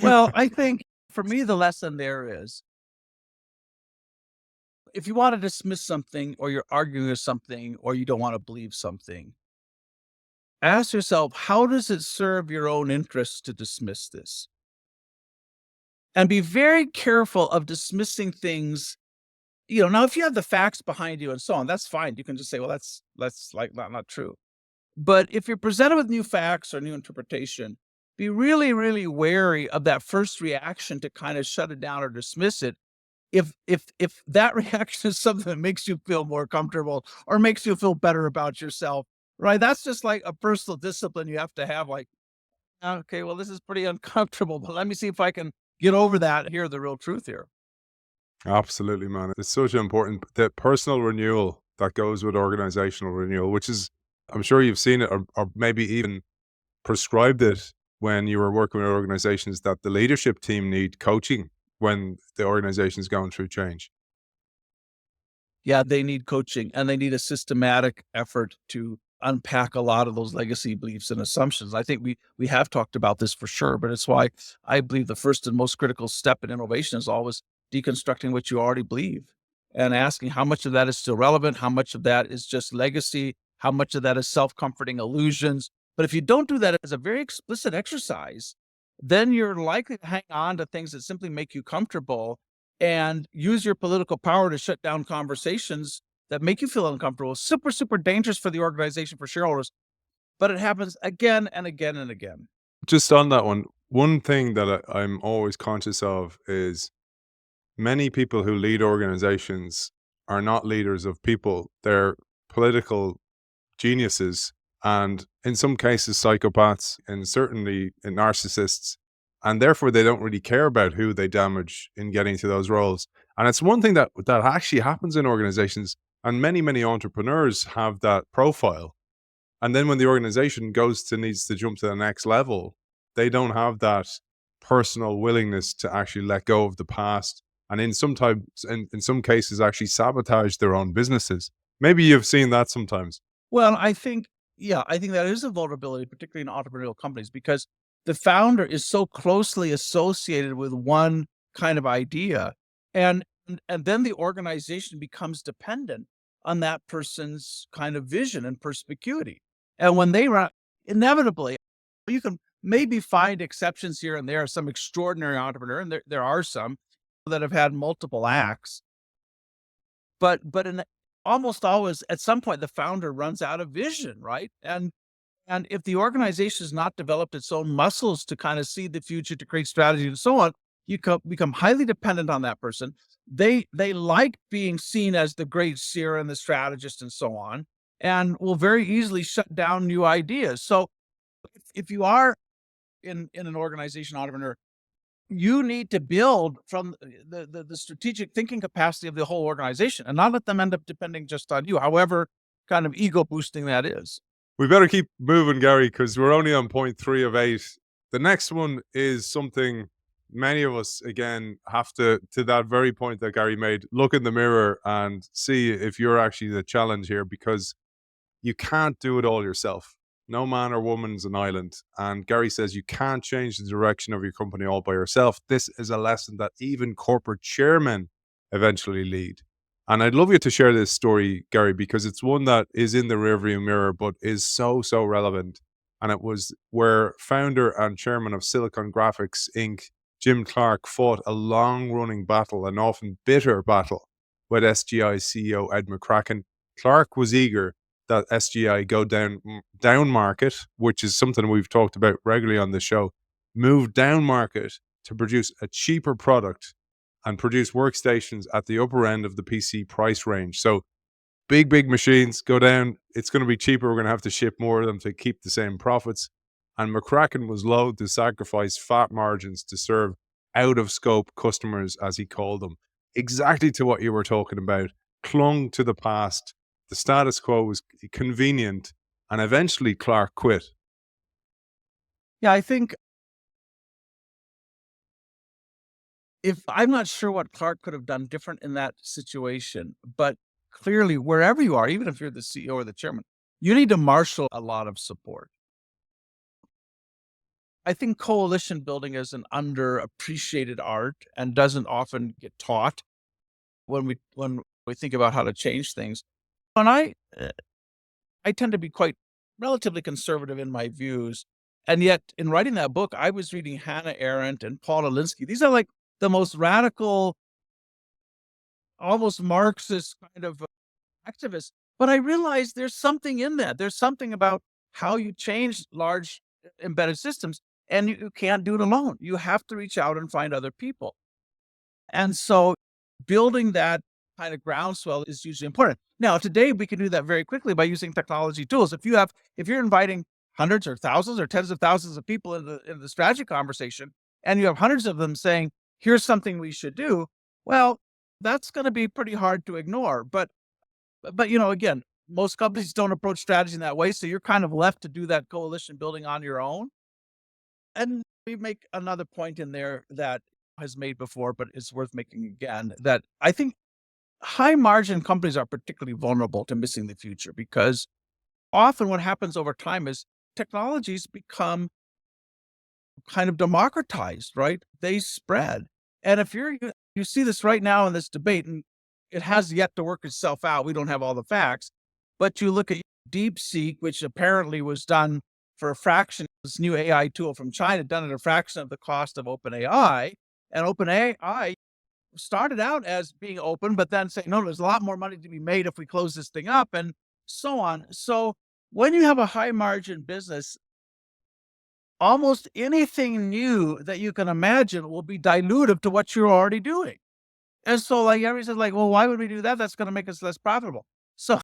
Speaker 2: Well, I think for me, the lesson there is, if you want to dismiss something, or you're arguing with something, or you don't want to believe something, ask yourself, how does it serve your own interests to dismiss this? And be very careful of dismissing things. Now, if you have the facts behind you and so on, that's fine. You can just say, well, that's like not true. But if you're presented with new facts or new interpretation, be really, really wary of that first reaction to kind of shut it down or dismiss it. If that reaction is something that makes you feel more comfortable or makes you feel better about yourself, right? That's just like a personal discipline you have to have. Like, okay, well, this is pretty uncomfortable, but let me see if I can get over that and hear the real truth here.
Speaker 1: Absolutely, man. It's such important. The personal renewal that goes with organizational renewal, which is, I'm sure you've seen it or maybe even prescribed it when you were working with organizations, that the leadership team need coaching when the organization is going through change.
Speaker 2: Yeah, they need coaching, and they need a systematic effort to unpack a lot of those legacy beliefs and assumptions. I think we have talked about this for sure, but it's why I believe the first and most critical step in innovation is always deconstructing what you already believe and asking how much of that is still relevant, how much of that is just legacy, how much of that is self-comforting illusions. But if you don't do that as a very explicit exercise, then you're likely to hang on to things that simply make you comfortable and use your political power to shut down conversations that make you feel uncomfortable. Super, super dangerous for the organization, for shareholders, but it happens again and again and again.
Speaker 1: Just on that one thing that I'm always conscious of is many people who lead organizations are not leaders of people. They're political geniuses, and in some cases psychopaths, and certainly narcissists, and therefore they don't really care about who they damage in getting to those roles. And it's one thing that actually happens in organizations, and many entrepreneurs have that profile. And then when the organization needs to jump to the next level, they don't have that personal willingness to actually let go of the past, and in some cases actually sabotage their own businesses. Maybe you've seen that sometimes.
Speaker 2: Well, I think that is a vulnerability, particularly in entrepreneurial companies, because the founder is so closely associated with one kind of idea, and then the organization becomes dependent on that person's kind of vision and perspicuity. And when they run, inevitably, you can maybe find exceptions here and there, some extraordinary entrepreneur, and there are some that have had multiple acts, but in almost always, at some point, the founder runs out of vision, right? And if the organization has not developed its own muscles to kind of see the future, to create strategy and so on, you become highly dependent on that person. They like being seen as the great seer and the strategist and so on, and will very easily shut down new ideas. So if you are in an organization entrepreneur, you need to build from the strategic thinking capacity of the whole organization and not let them end up depending just on you, however kind of ego boosting that is.
Speaker 1: We better keep moving, Gary, because we're only on point 3 of 8. The next one is something many of us, again, have to that very point that Gary made, look in the mirror and see if you're actually the challenge here, because you can't do it all yourself. No man or woman's an island. And Gary says you can't change the direction of your company all by yourself. This is a lesson that even corporate chairmen eventually lead. And I'd love you to share this story, Gary, because it's one that is in the rearview mirror, but is so relevant. And it was where founder and chairman of Silicon Graphics Inc., Jim Clark, fought a long running battle, an often bitter battle, with SGI CEO Ed McCracken. Clark was eager that SGI go down market, which is something we've talked about regularly on the show, move down market to produce a cheaper product and produce workstations at the upper end of the PC price range. So big machines go down. It's going to be cheaper. We're going to have to ship more of them to keep the same profits. And McCracken was loath to sacrifice fat margins to serve out of scope customers, as he called them. Exactly to what you were talking about. Clung to the past. The status quo was convenient, and eventually Clark quit.
Speaker 2: Yeah, I think if I'm not sure what Clark could have done different in that situation, but clearly wherever you are, even if you're the CEO or the chairman, you need to marshal a lot of support. I think coalition building is an underappreciated art and doesn't often get taught when we think about how to change things. And I tend to be quite relatively conservative in my views, and yet in writing that book, I was reading Hannah Arendt and Paul Alinsky. These are like the most radical, almost Marxist kind of activists. But I realized there's something in that. There's something about how you change large embedded systems, and you can't do it alone. You have to reach out and find other people. And so building that kind of groundswell is usually important. Now, today we can do that very quickly by using technology tools. If you're inviting hundreds or thousands or tens of thousands of people in the strategy conversation, and you have hundreds of them saying, here's something we should do, well, that's going to be pretty hard to ignore. But again, most companies don't approach strategy in that way. So you're kind of left to do that coalition building on your own. And we make another point in there that has made before, but it's worth making again, that I think high margin companies are particularly vulnerable to missing the future because often what happens over time is technologies become kind of democratized, right? They spread. And if you see this right now in this debate, and it has yet to work itself out. We don't have all the facts, but you look at DeepSeek, which apparently was done for a fraction, this new AI tool from China, done at a fraction of the cost of OpenAI. And OpenAI started out as being open, but then saying, no, there's a lot more money to be made if we close this thing up, and so on. So when you have a high margin business, almost anything new that you can imagine will be dilutive to what you're already doing. And so, like, everybody says, like, well, why would we do that? That's going to make us less profitable. So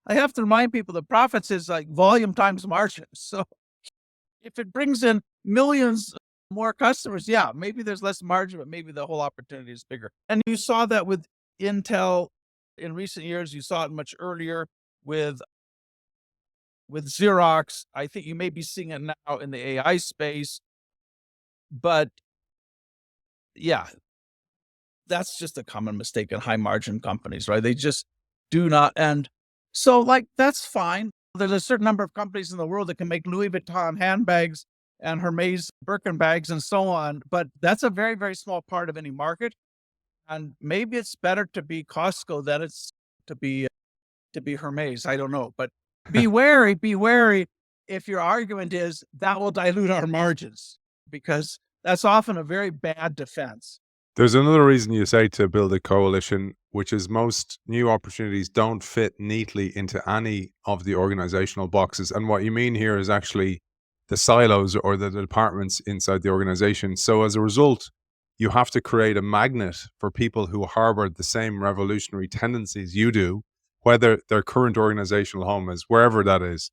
Speaker 2: I have to remind people that profits is like volume times margin. So if it brings in millions more customers, yeah, maybe there's less margin, but maybe the whole opportunity is bigger. And you saw that with Intel in recent years. You saw it much earlier with Xerox. I think you may be seeing it now in the AI space, but yeah, that's just a common mistake in high margin companies, right? They just do not. And so, like, that's fine. There's a certain number of companies in the world that can make Louis Vuitton handbags and Hermes Birkin bags and so on, but that's a very, very small part of any market. And maybe it's better to be Costco than it's to be Hermes. I don't know, but be wary if your argument is that will dilute our margins, because that's often a very bad defense.
Speaker 1: There's another reason you say to build a coalition, which is most new opportunities don't fit neatly into any of the organizational boxes. And what you mean here is actually the silos or the departments inside the organization. So as a result, you have to create a magnet for people who harbor the same revolutionary tendencies you do, whether their current organizational home is wherever that is.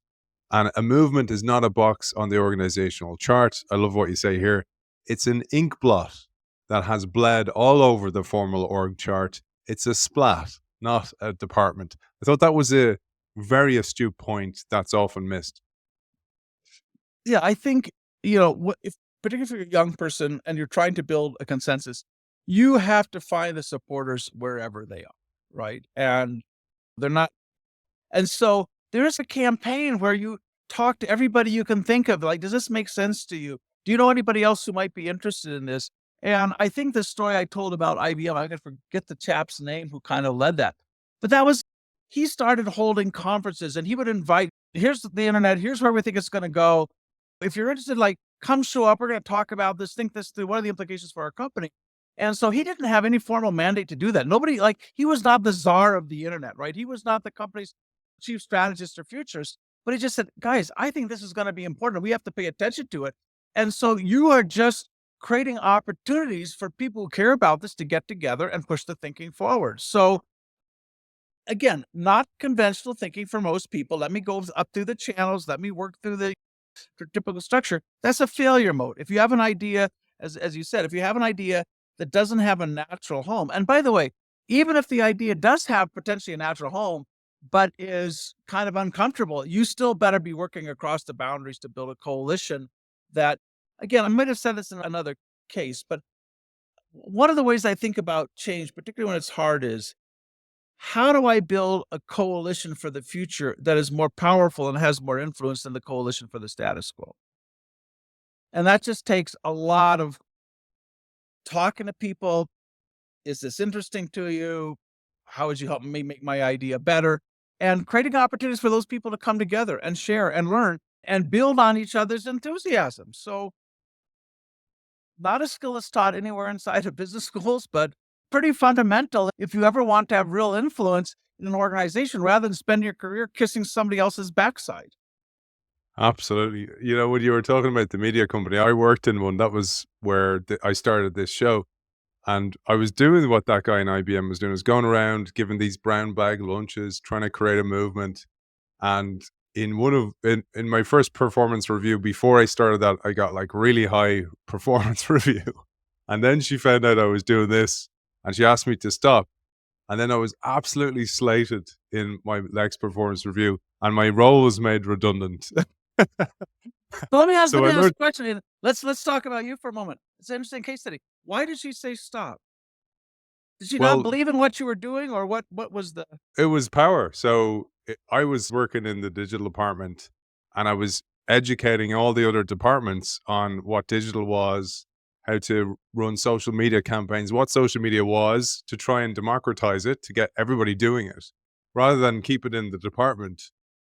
Speaker 1: And a movement is not a box on the organizational chart. I love what you say here. It's an ink blot that has bled all over the formal org chart. It's a splat, not a department. I thought that was a very astute point that's often missed.
Speaker 2: Yeah, I think, if particularly if you're a young person and you're trying to build a consensus, you have to find the supporters wherever they are, right? And they're not. And so there is a campaign where you talk to everybody you can think of. Like, does this make sense to you? Do you know anybody else who might be interested in this? And I think the story I told about IBM, I could forget the chap's name who kind of led that, but he started holding conferences and he would invite, here's the internet, here's where we think it's going to go. If you're interested, like, come show up. We're going to talk about this, think this through. What are the implications for our company? And so he didn't have any formal mandate to do that. Nobody, like, he was not the czar of the internet, right? He was not the company's chief strategist or futures, but he just said, guys, I think this is going to be important. We have to pay attention to it. And so you are just creating opportunities for people who care about this to get together and push the thinking forward. So again, not conventional thinking for most people. Let me go up through the channels. Let me work through the typical structure. That's a failure mode. If you have an idea, as you said, if you have an idea that doesn't have a natural home, and by the way, even if the idea does have potentially a natural home, but is kind of uncomfortable, you still better be working across the boundaries to build a coalition that, again, I might have said this in another case, but one of the ways I think about change, particularly when it's hard, is how do I build a coalition for the future that is more powerful and has more influence than the coalition for the status quo? And that just takes a lot of talking to people. Is this interesting to you? How would you help me make my idea better? And creating opportunities for those people to come together and share and learn and build on each other's enthusiasm. So not a skill that's taught anywhere inside of business schools, but pretty fundamental if you ever want to have real influence in an organization rather than spend your career kissing somebody else's backside.
Speaker 1: Absolutely. You know, when you were talking about the media company, I worked in one. That was where I started this show. And I was doing what that guy in IBM was doing, was going around giving these brown bag lunches, trying to create a movement. And in my first performance review, before I started that, I got like really high performance review. And then she found out I was doing this and she asked me to stop. And then I was absolutely slated in my next performance review and my role was made redundant.
Speaker 2: So let me ask
Speaker 1: So I
Speaker 2: a
Speaker 1: learned,
Speaker 2: question. Let's talk about you for a moment. It's an interesting case study. Why did she say stop? Did she not
Speaker 1: well,
Speaker 2: believe in what you were doing, or what was the
Speaker 1: it was power. So I was working in the digital department, and I was educating all the other departments on what digital was, how to run social media campaigns, what social media was, to try and democratize it, to get everybody doing it, rather than keep it in the department.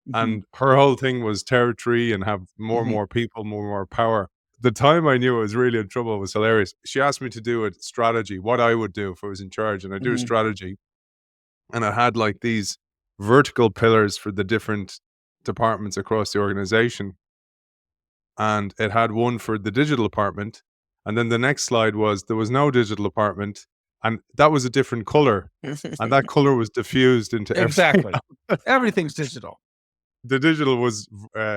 Speaker 2: Mhm,
Speaker 1: And her whole thing was territory and have more and
Speaker 2: mhm,
Speaker 1: more people, more and more power. The time I knew I was really in trouble was hilarious. She asked me to do a strategy, what I would do if I was in charge, and I do a
Speaker 2: mhm.
Speaker 1: strategy, and I had like these vertical pillars for the different departments across the organization, and it had one for the digital department, and then the next slide was there was no digital department, and that was a different color, and that color was diffused into everything.
Speaker 2: Exactly. Everything's digital.
Speaker 1: The digital was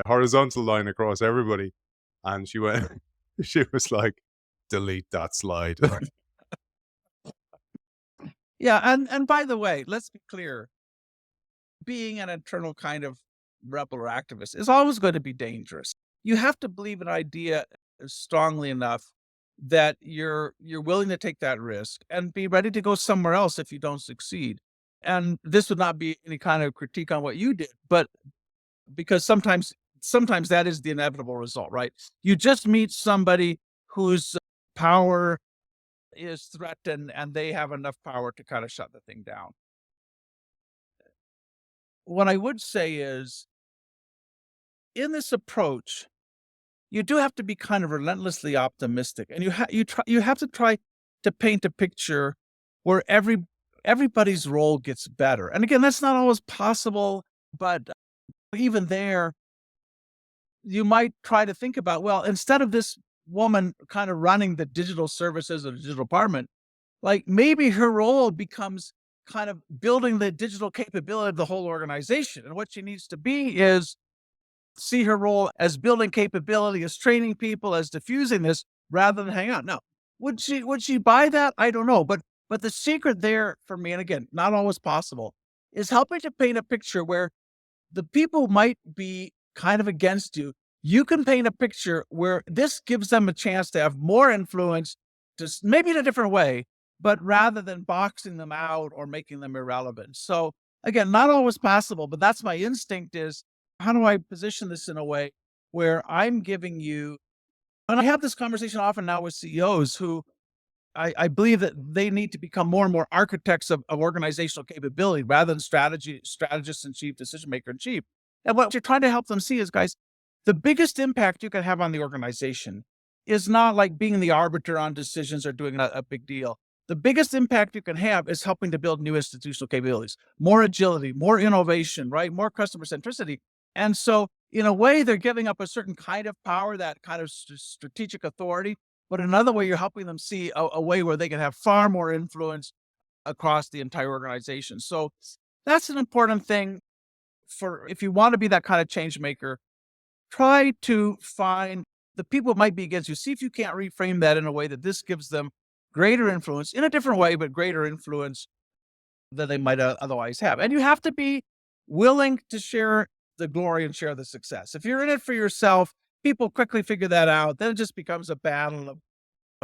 Speaker 1: horizontal line across everybody, and she went, she was like, delete that slide.
Speaker 2: Yeah, and by the way, let's be clear, being an internal kind of rebel or activist is always going to be dangerous. You have to believe an idea strongly enough that you're willing to take that risk and be ready to go somewhere else if you don't succeed. And this would not be any kind of critique on what you did, but because sometimes that is the inevitable result, right? You just meet somebody whose power is threatened and they have enough power to kind of shut the thing down. What I would say is, in this approach, you do have to be kind of relentlessly optimistic, and you have to try to paint a picture where everybody's role gets better. And again, that's not always possible, but even there, you might try to think about, well, instead of this woman kind of running the digital services of the digital department, like maybe her role becomes kind of building the digital capability of the whole organization. And what she needs to be is see her role as building capability, as training people, as diffusing this rather than hang out. Now, would she buy that? I don't know. But the secret there for me, and again, not always possible, is helping to paint a picture where the people might be kind of against you. You can paint a picture where this gives them a chance to have more influence, just maybe in a different way, but rather than boxing them out or making them irrelevant. So again, not always possible, but that's my instinct is how do I position this in a way where I'm giving you, and I have this conversation often now with CEOs who I believe that they need to become more and more architects of organizational capability rather than strategists in chief, decision maker in chief. And what you're trying to help them see is, guys, the biggest impact you can have on the organization is not like being the arbiter on decisions or doing a big deal. The biggest impact you can have is helping to build new institutional capabilities, more agility, more innovation, right? More customer centricity. And so, in a way, they're giving up a certain kind of power, that kind of strategic authority, but another way, you're helping them see a way where they can have far more influence across the entire organization. So that's an important thing for if you want to be that kind of change maker, try to find the people who might be against you. See if you can't reframe that in a way that this gives them greater influence in a different way, but greater influence than they might otherwise have. And you have to be willing to share the glory and share the success. If you're in it for yourself, people quickly figure that out. Then it just becomes a battle of,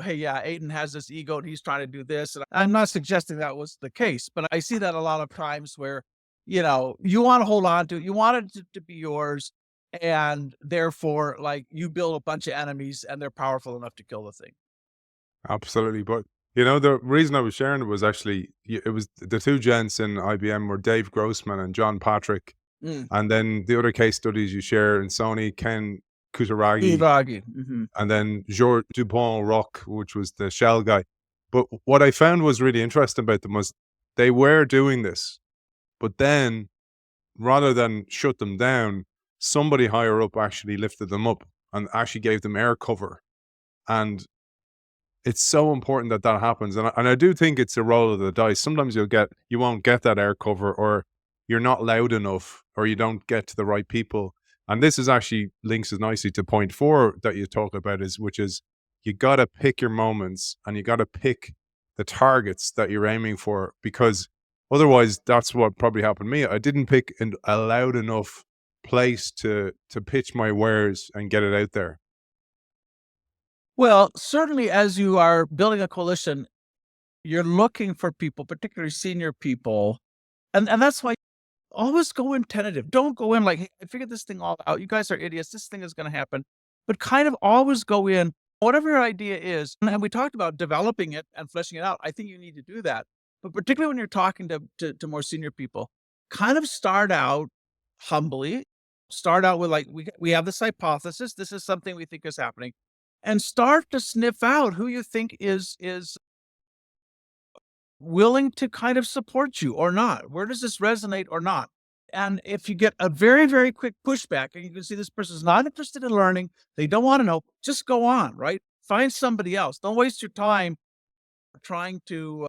Speaker 2: hey, yeah, Aidan has this ego and he's trying to do this. And I'm not suggesting that was the case, but I see that a lot of times where, you want to hold on to it, you want it to be yours. And therefore, like you build a bunch of enemies and they're powerful enough to kill the thing.
Speaker 1: Absolutely. But the reason I was sharing it was actually it was the two gents in IBM were Dave Grossman and John Patrick.
Speaker 2: Mm.
Speaker 1: And then the other case studies you share in Sony, Ken Kutaragi,
Speaker 2: Iragi. Hmm.
Speaker 1: and then Georges Dupont Rock, which was the Shell guy. But what I found was really interesting about them was they were doing this, but then rather than shut them down, somebody higher up actually lifted them up and actually gave them air cover. And it's so important that that happens, and I do think it's a roll of the dice. Sometimes you won't get that air cover, or you're not loud enough, or you don't get to the right people. And this is actually links as nicely to point 4 that you talk about, which is you got to pick your moments and you got to pick the targets that you're aiming for, because otherwise, that's what probably happened to me. I didn't pick a loud enough place to pitch my wares and get it out there.
Speaker 2: Well, certainly as you are building a coalition, you're looking for people, particularly senior people. And that's why always go in tentative. Don't go in like, "Hey, I figured this thing all out. You guys are idiots. This thing is gonna happen." But kind of always go in, whatever your idea is, and we talked about developing it and fleshing it out. I think you need to do that. But particularly when you're talking to more senior people, kind of start out humbly, start out with like, we have this hypothesis, this is something we think is happening, and start to sniff out who you think is willing to kind of support you or not. Where does this resonate or not? And if you get a very, very quick pushback and you can see this person's not interested in learning, they don't want to know, just go on, right? Find somebody else. Don't waste your time trying to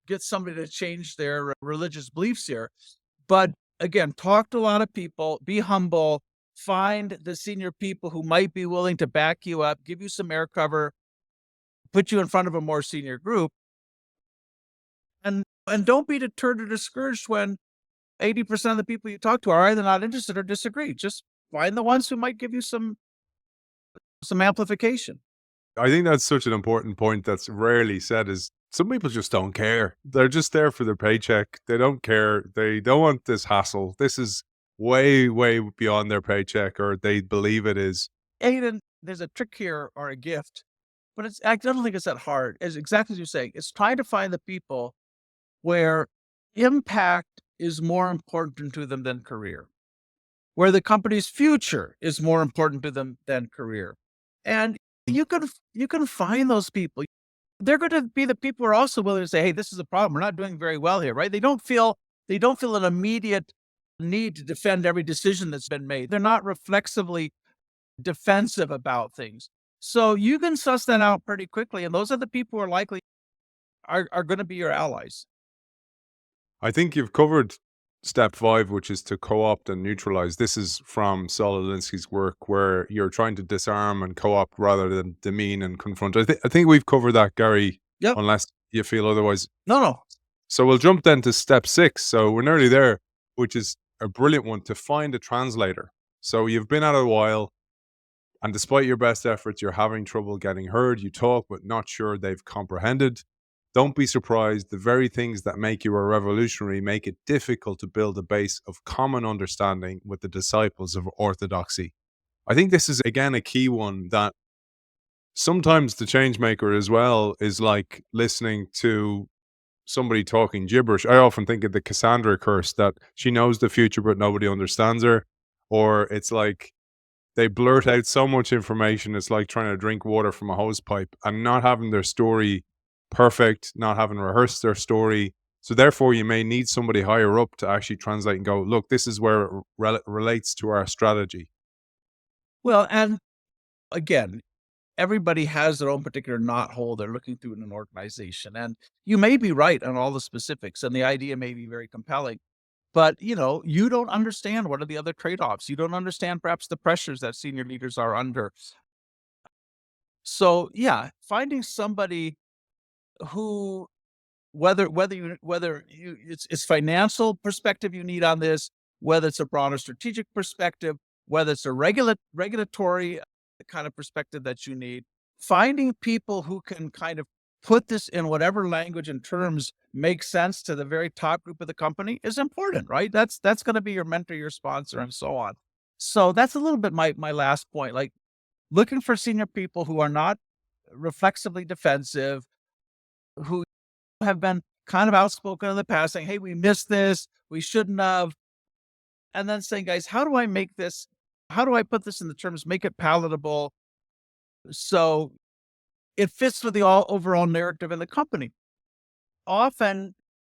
Speaker 2: get somebody to change their religious beliefs here. But again, talk to a lot of people, be humble, find the senior people who might be willing to back you up, give you some air cover, put you in front of a more senior group. And don't be deterred or discouraged when 80% of the people you talk to are either not interested or disagree. Just find the ones who might give you some amplification.
Speaker 1: I think that's such an important point that's rarely said is some people just don't care. They're just there for their paycheck. They don't care. They don't want this hassle. This is way, way beyond their paycheck, or they believe it is.
Speaker 2: Aidan, there's a trick here or a gift, but I don't think it's that hard. It's exactly as you're saying. It's trying to find the people where impact is more important to them than career, where the company's future is more important to them than career. And you can find those people. They're going to be the people who are also willing to say, "Hey, this is a problem. We're not doing very well here," right? They don't feel an immediate need to defend every decision that's been made. They're not reflexively defensive about things. So you can suss that out pretty quickly, and those are the people who are likely are going to be your allies.
Speaker 1: I think you've covered step 5, which is to co-opt and neutralize. This is from Saul Alinsky's work where you're trying to disarm and co-opt rather than demean and confront. I think we've covered that, Gary,
Speaker 2: Yep.
Speaker 1: unless you feel otherwise.
Speaker 2: No, no.
Speaker 1: So we'll jump then to step 6. So we're nearly there, which is a brilliant one, to find a translator. So you've been at it a while, and despite your best efforts, you're having trouble getting heard. You talk, but not sure they've comprehended. Don't be surprised. The very things that make you a revolutionary make it difficult to build a base of common understanding with the disciples of orthodoxy. I think this is, again, a key one that sometimes the change maker as well is like listening to somebody talking gibberish. I often think of the Cassandra curse, that she knows the future, but nobody understands her. Or it's like they blurt out so much information. It's like trying to drink water from a hose pipe and not having their story perfect, not having rehearsed their story. So therefore, you may need somebody higher up to actually translate and go, look, this is where it relates to our strategy.
Speaker 2: Well, and again, everybody has their own particular knothole they're looking through in an organization. And you may be right on all the specifics, and the idea may be very compelling. But you don't understand what are the other trade-offs. You don't understand perhaps the pressures that senior leaders are under. So yeah, finding somebody who whether you it's financial perspective you need on this, whether it's a broader strategic perspective, whether it's a regulatory kind of perspective that you need, finding people who can kind of put this in whatever language and terms make sense to the very top group of the company is important, right? That's going to be your mentor, your sponsor, and so on. So that's a little bit my last point. Like looking for senior people who are not reflexively defensive, who have been kind of outspoken in the past, saying, "Hey, we missed this, we shouldn't have," and then saying, "Guys, how do I make this? How do I put this in the terms, make it palatable, so it fits with the overall narrative in the company?" Often,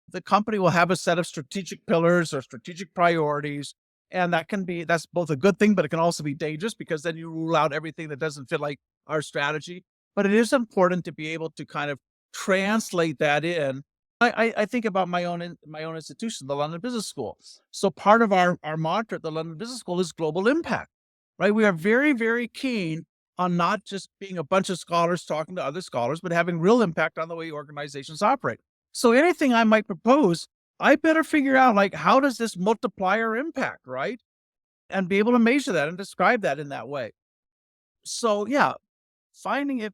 Speaker 2: the company will have a set of strategic pillars or strategic priorities, and that's both a good thing, but it can also be dangerous because then you rule out everything that doesn't fit like our strategy. But it is important to be able to kind of translate that in. I think about my own institution, the London Business School. So part of our mantra at the London Business School is global impact, right? We are very, very keen on not just being a bunch of scholars talking to other scholars, but having real impact on the way organizations operate. So anything I might propose, I better figure out like how does this multiplier impact, right? And be able to measure that and describe that in that way. So yeah, finding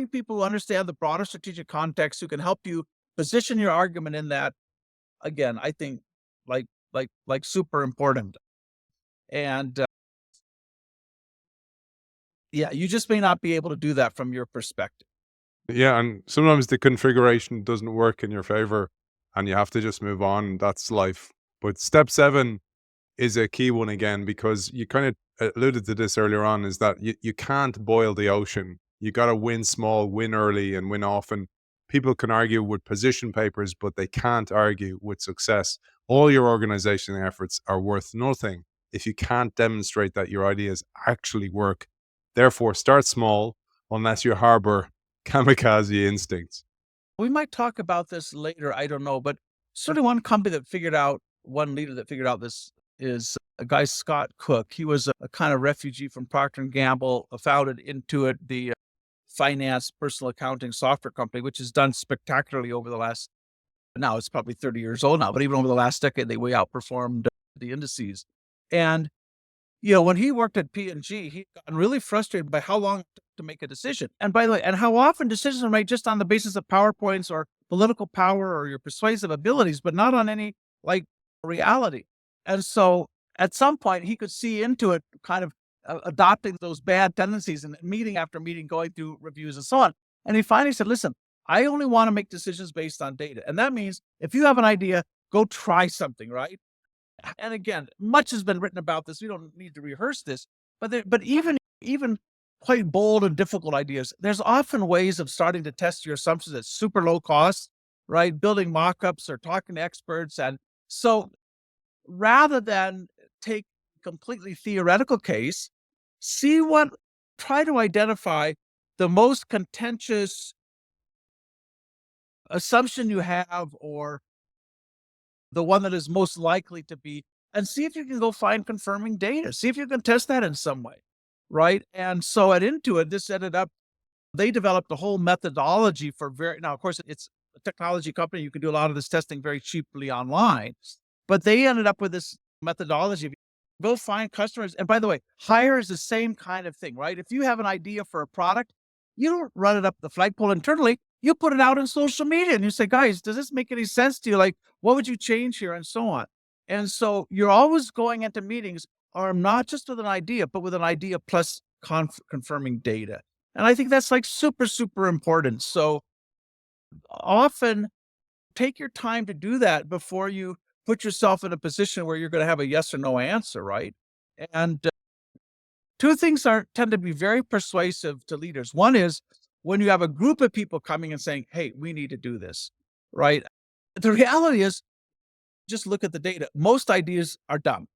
Speaker 2: people who understand the broader strategic context who can help you position your argument in that, again, I think like super important. And yeah, you just may not be able to do that from your perspective.
Speaker 1: Yeah, and sometimes the configuration doesn't work in your favor and you have to just move on. That's life. But step 7 is a key one again, because you kind of alluded to this earlier on, is that you can't boil the ocean. You got to win small, win early, and win often. People can argue with position papers, but they can't argue with success. All your organizational efforts are worth nothing if you can't demonstrate that your ideas actually work. Therefore, start small unless you harbor kamikaze instincts.
Speaker 2: We might talk about this later, I don't know, but certainly one leader that figured out this is a guy, Scott Cook. He was a kind of refugee from Procter and Gamble, founded Intuit, the finance personal accounting software company, which has done spectacularly over the last, now it's probably 30 years old now, but even over the last decade, they way outperformed the indices. And when he worked at P&G, he got really frustrated by how long it took to make a decision. And by the way, and how often decisions are made just on the basis of PowerPoints or political power or your persuasive abilities, but not on any like reality. And so at some point he could see into it kind of adopting those bad tendencies and meeting after meeting, going through reviews and so on. And he finally said, listen, I only want to make decisions based on data. And that means if you have an idea, go try something, right? And again, much has been written about this. We don't need to rehearse this, but even quite bold and difficult ideas, there's often ways of starting to test your assumptions at super low cost, right? Building mock-ups or talking to experts. And so rather than take completely theoretical case, try to identify the most contentious assumption you have, or the one that is most likely to be, and see if you can go find confirming data. See if you can test that in some way, right? And so at Intuit, this ended up, they developed a whole methodology for now, of course, it's a technology company. You can do a lot of this testing very cheaply online, but they ended up with this methodology. Go find customers. And by the way, hire is the same kind of thing, right? If you have an idea for a product, you don't run it up the flagpole internally. You put it out on social media and you say, guys, does this make any sense to you? Like, what would you change here? And so on. And so you're always going into meetings, or not just with an idea, but with an idea plus confirming data. And I think that's like super, super important. So often take your time to do that before you put yourself in a position where you're going to have a yes or no answer, right? And two things tend to be very persuasive to leaders. One is when you have a group of people coming and saying, hey, we need to do this, right? The reality is, just look at the data. Most ideas are dumb,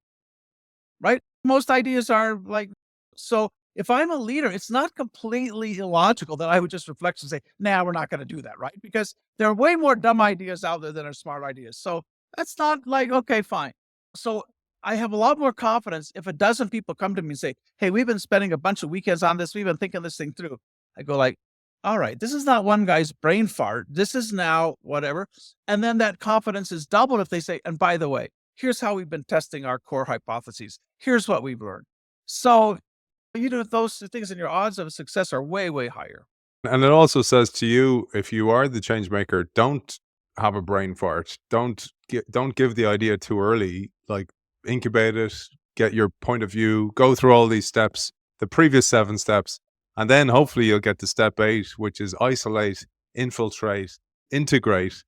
Speaker 2: right? Most ideas are like, so if I'm a leader, it's not completely illogical that I would just reflect and say, nah, we're not going to do that, right? Because there are way more dumb ideas out there than are smart ideas. So that's not like, okay, fine. So I have a lot more confidence if a dozen people come to me and say, hey, we've been spending a bunch of weekends on this. We've been thinking this thing through. I go like, all right, this is not one guy's brain fart. This is now whatever. And then that confidence is doubled if they say, and by the way, here's how we've been testing our core hypotheses. Here's what we've learned. So you do those things and your odds of success are way, way higher.
Speaker 1: And it also says to you, if you are the change maker, don't have a brain fart. Don't give the idea too early. Like, incubate it, get your point of view, go through all these steps, the previous 7 steps, and then hopefully you'll get to step 8, which is isolate, infiltrate, integrate.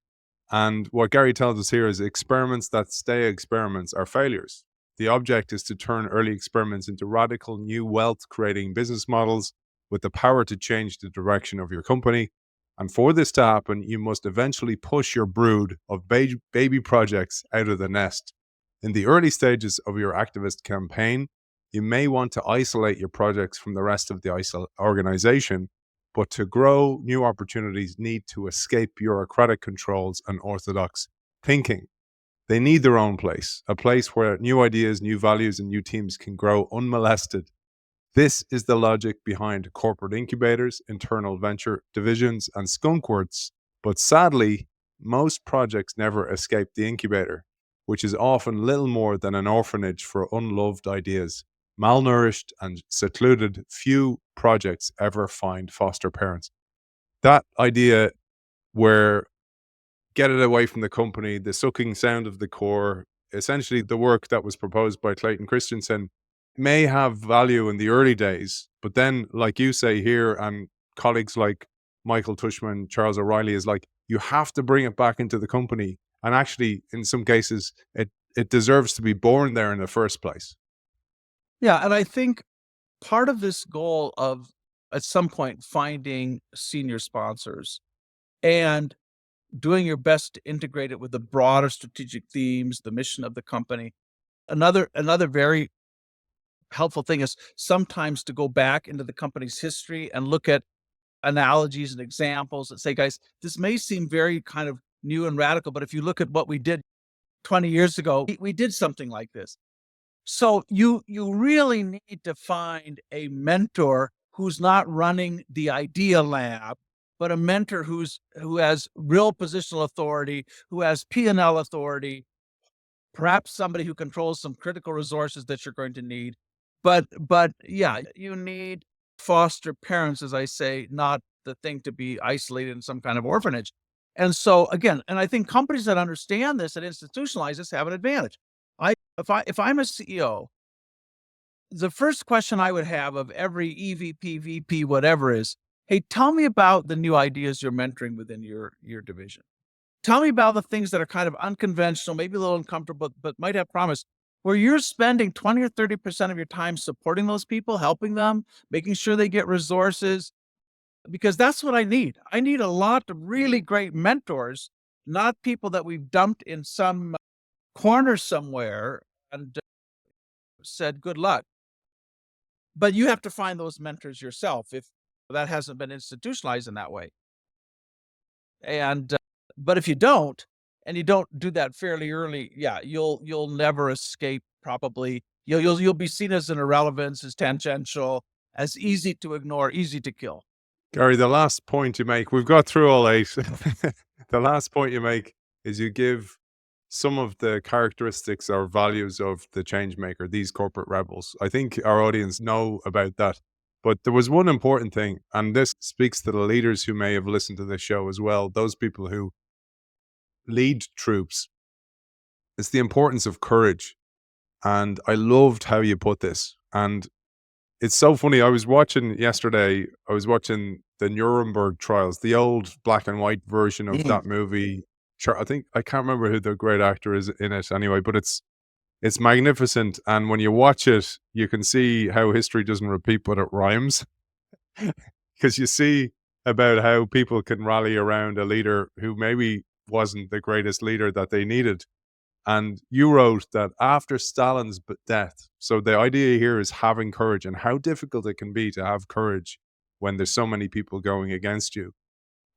Speaker 1: And what Gary tells us here is experiments that stay experiments are failures. The object is to turn early experiments into radical new wealth creating business models with the power to change the direction of your company. And for this to happen, you must eventually push your brood of baby projects out of the nest. In the early stages of your activist campaign, you may want to isolate your projects from the rest of the organization, but to grow, new opportunities need to escape bureaucratic controls and orthodox thinking. They need their own place, a place where new ideas, new values, and new teams can grow unmolested. This is the logic behind corporate incubators, internal venture divisions, and skunkworks. But sadly, most projects never escape the incubator, which is often little more than an orphanage for unloved ideas. Malnourished and secluded, few projects ever find foster parents. That idea where get it away from the company, the sucking sound of the core, essentially the work that was proposed by Clayton Christensen may have value in the early days, but then, like you say here, and colleagues like Michael Tushman, Charles O'Reilly, is like, you have to bring it back into the company. And actually, in some cases, it deserves to be born there in the first place.
Speaker 2: Yeah, and I think part of this goal of, at some point, finding senior sponsors and doing your best to integrate it with the broader strategic themes, the mission of the company. Another very helpful thing is sometimes to go back into the company's history and look at analogies and examples that say, guys, this may seem very kind of new and radical, but if you look at what we did 20 years ago, we did something like this. So you really need to find a mentor who's not running the idea lab, but a mentor who has real positional authority, who has P&L authority, perhaps somebody who controls some critical resources that you're going to need. But yeah, you need foster parents, as I say, not the thing to be isolated in some kind of orphanage. And so again, and I think companies that understand this and institutionalize this have an advantage. If I'm a CEO, the first question I would have of every EVP, VP, whatever is, hey, tell me about the new ideas you're mentoring within your division. Tell me about the things that are kind of unconventional, maybe a little uncomfortable, but might have promise, where you're spending 20 or 30% of your time supporting those people, helping them, making sure they get resources, because that's what I need. I need a lot of really great mentors, not people that we've dumped in some corner somewhere and said, good luck. But you have to find those mentors yourself if that hasn't been institutionalized in that way. And but if you don't, and you don't do that fairly early, yeah, you'll never escape. Probably you'll be seen as an irrelevance, as tangential, as easy to ignore, easy to kill.
Speaker 1: Gary, the last point you make, we've got through all 8. The last point you make is you give some of the characteristics or values of the change maker, these corporate rebels. I think our audience know about that. But there was one important thing, and this speaks to the leaders who may have listened to this show as well, those people who lead troops. It's the importance of courage. And I loved how you put this. And it's so funny. I was watching the Nuremberg trials, the old black and white version of that movie. I think, I can't remember who the great actor is in it anyway, but it's magnificent. And when you watch it, you can see how history doesn't repeat, but it rhymes. Because you see about how people can rally around a leader who maybe wasn't the greatest leader that they needed. And you wrote that after Stalin's death, so the idea here is having courage and how difficult it can be to have courage when there's so many people going against you.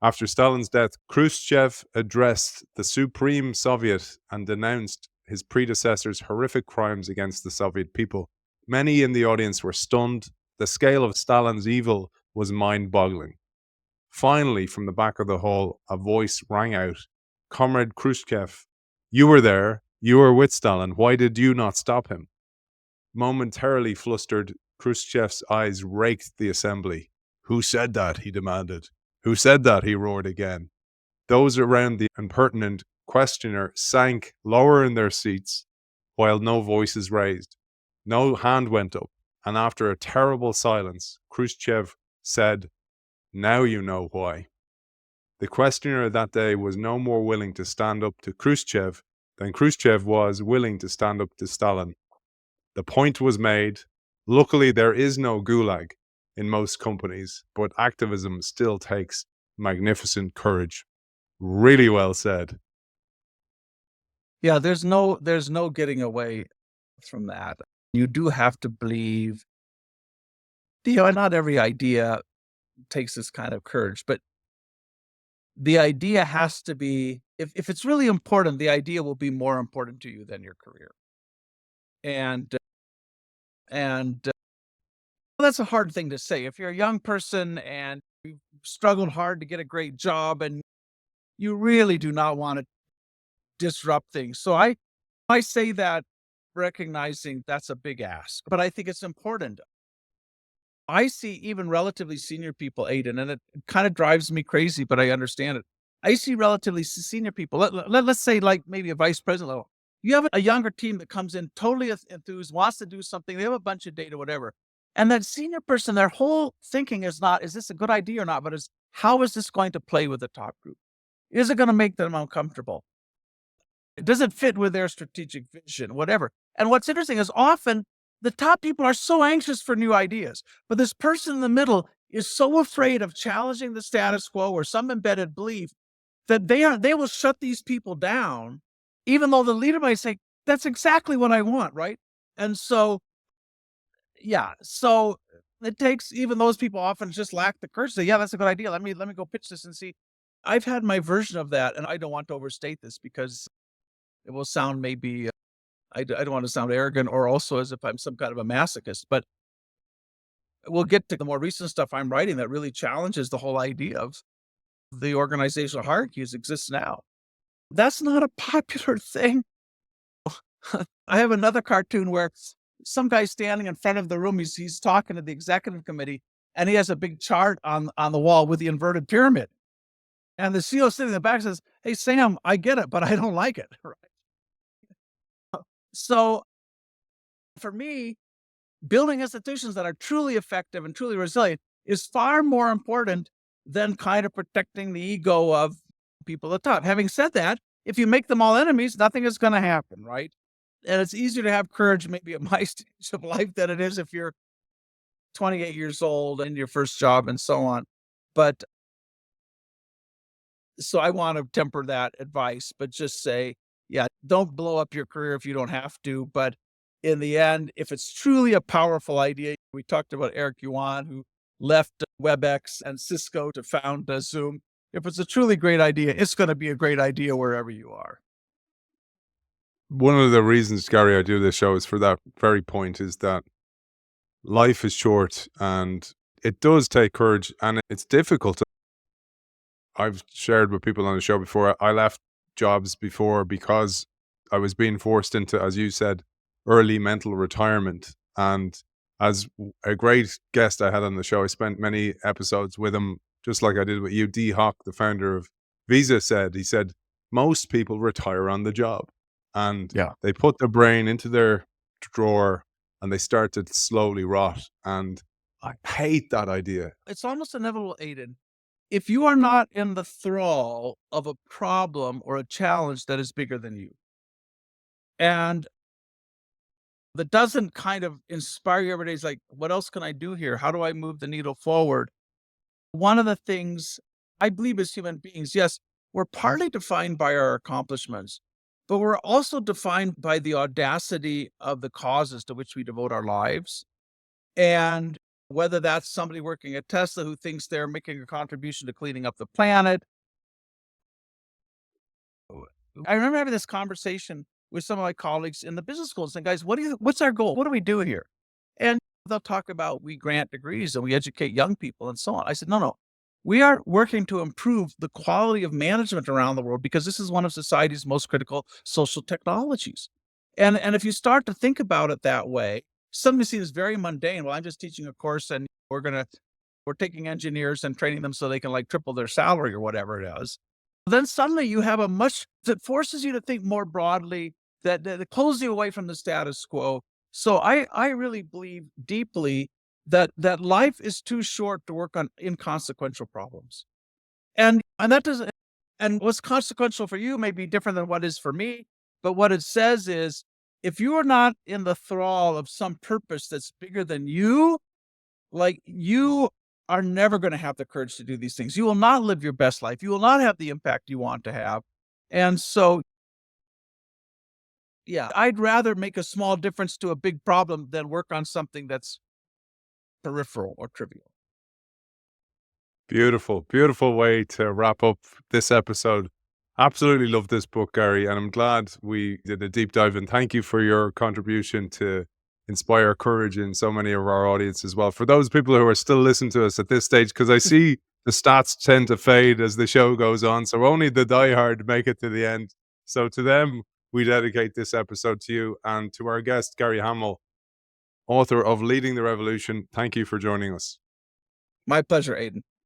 Speaker 1: After Stalin's death, Khrushchev addressed the Supreme Soviet and denounced his predecessor's horrific crimes against the Soviet people. Many in the audience were stunned. The scale of Stalin's evil was mind-boggling. Finally, from the back of the hall, a voice rang out, "Comrade Khrushchev, you were there. You were with Stalin. Why did you not stop him?" Momentarily flustered, Khrushchev's eyes raked the assembly. "Who said that?" he demanded. "Who said that?" he roared again. Those around the impertinent questioner sank lower in their seats, while no voices raised. No hand went up, and after a terrible silence, Khrushchev said, "Now you know why." The questioner that day was no more willing to stand up to Khrushchev than Khrushchev was willing to stand up to Stalin. The point was made. Luckily, there is no gulag in most companies, but activism still takes magnificent courage. Really well said.
Speaker 2: Yeah, there's no getting away from that. You do have to believe, not every idea takes this kind of courage, but the idea has to be, if it's really important, the idea will be more important to you than your career. And that's a hard thing to say. If you're a young person and you've struggled hard to get a great job and you really do not want to disrupt things. So I say that recognizing that's a big ask, but I think it's important. I see even relatively senior people, Aidan, and it kind of drives me crazy, but I understand it. I see relatively senior people, let's say like maybe a vice president level, You have a younger team that comes in totally enthused, wants to do something. They have a bunch of data, whatever. And that senior person, their whole thinking is not, is this a good idea or not? But is, how is this going to play with the top group? Is it going to make them uncomfortable? Does it fit with their strategic vision? Whatever. And what's interesting is often the top people are so anxious for new ideas, but this person in the middle is so afraid of challenging the status quo or some embedded belief that they will shut these people down, even though the leader might say, that's exactly what I want, right? And so, yeah, so it takes, even those people often just lack the courage to say, yeah, that's a good idea. Let me go pitch this and see. I've had my version of that, and I don't want to overstate this because it will sound maybe I don't want to sound arrogant or also as if I'm some kind of a masochist, but we'll get to the more recent stuff I'm writing that really challenges the whole idea of the organizational hierarchy as exists now. That's not a popular thing. I have another cartoon where some guy's standing in front of the room. He's talking to the executive committee, and he has a big chart on the wall with the inverted pyramid. And the CEO sitting in the back says, "Hey, Sam, I get it, but I don't like it." Right? So for me, building institutions that are truly effective and truly resilient is far more important than kind of protecting the ego of people at the top. Having said that, if you make them all enemies, nothing is going to happen, right? And it's easier to have courage maybe at my stage of life than it is if you're 28 years old and your first job and so on. But so I want to temper that advice, but just say, yeah, don't blow up your career if you don't have to. But in the end, if it's truly a powerful idea, we talked about Eric Yuan, who left WebEx and Cisco to found Zoom. If it's a truly great idea, it's going to be a great idea wherever you are.
Speaker 1: One of the reasons, Gary, I do this show is for that very point, is that life is short and it does take courage and it's difficult. I've shared with people on the show before, I left jobs before because I was being forced into, as you said, early mental retirement. And as a great guest I had on the show, I spent many episodes with him, just like I did with you. Dee Hock, the founder of Visa, he said, most people retire on the job and
Speaker 2: Yeah.
Speaker 1: they put their brain into their drawer and they start to slowly rot. And I hate that idea.
Speaker 2: It's almost inevitable, Aidan. If you are not in the thrall of a problem or a challenge that is bigger than you, and that doesn't kind of inspire you every day, is like, what else can I do here? How do I move the needle forward? One of the things I believe as human beings, yes, we're partly defined by our accomplishments, but we're also defined by the audacity of the causes to which we devote our lives. And whether that's somebody working at Tesla who thinks they're making a contribution to cleaning up the planet. I remember having this conversation with some of my colleagues in the business schools and guys, what's our goal? What do we do here? And they'll talk about we grant degrees and we educate young people and so on. I said, no. We are working to improve the quality of management around the world because this is one of society's most critical social technologies. And if you start to think about it that way, something seems very mundane. Well, I'm just teaching a course and we're taking engineers and training them so they can like triple their salary or whatever it is. Then suddenly you have a much that forces you to think more broadly, that pulls you away from the status quo. So I really believe deeply that life is too short to work on inconsequential problems. And that doesn't, and what's consequential for you may be different than what is for me. But what it says is, if you are not in the thrall of some purpose that's bigger than you, like you are never going to have the courage to do these things. You will not live your best life. You will not have the impact you want to have. And so, yeah, I'd rather make a small difference to a big problem than work on something that's peripheral or trivial.
Speaker 1: Beautiful, beautiful way to wrap up this episode. Absolutely love this book, Gary, and I'm glad we did a deep dive. And thank you for your contribution to inspire courage in so many of our audience as well. For those people who are still listening to us at this stage, because I see the stats tend to fade as the show goes on, so only the diehard make it to the end. So to them, we dedicate this episode to you and to our guest, Gary Hamel, author of Leading the Revolution. Thank you for joining us.
Speaker 2: My pleasure, Aidan.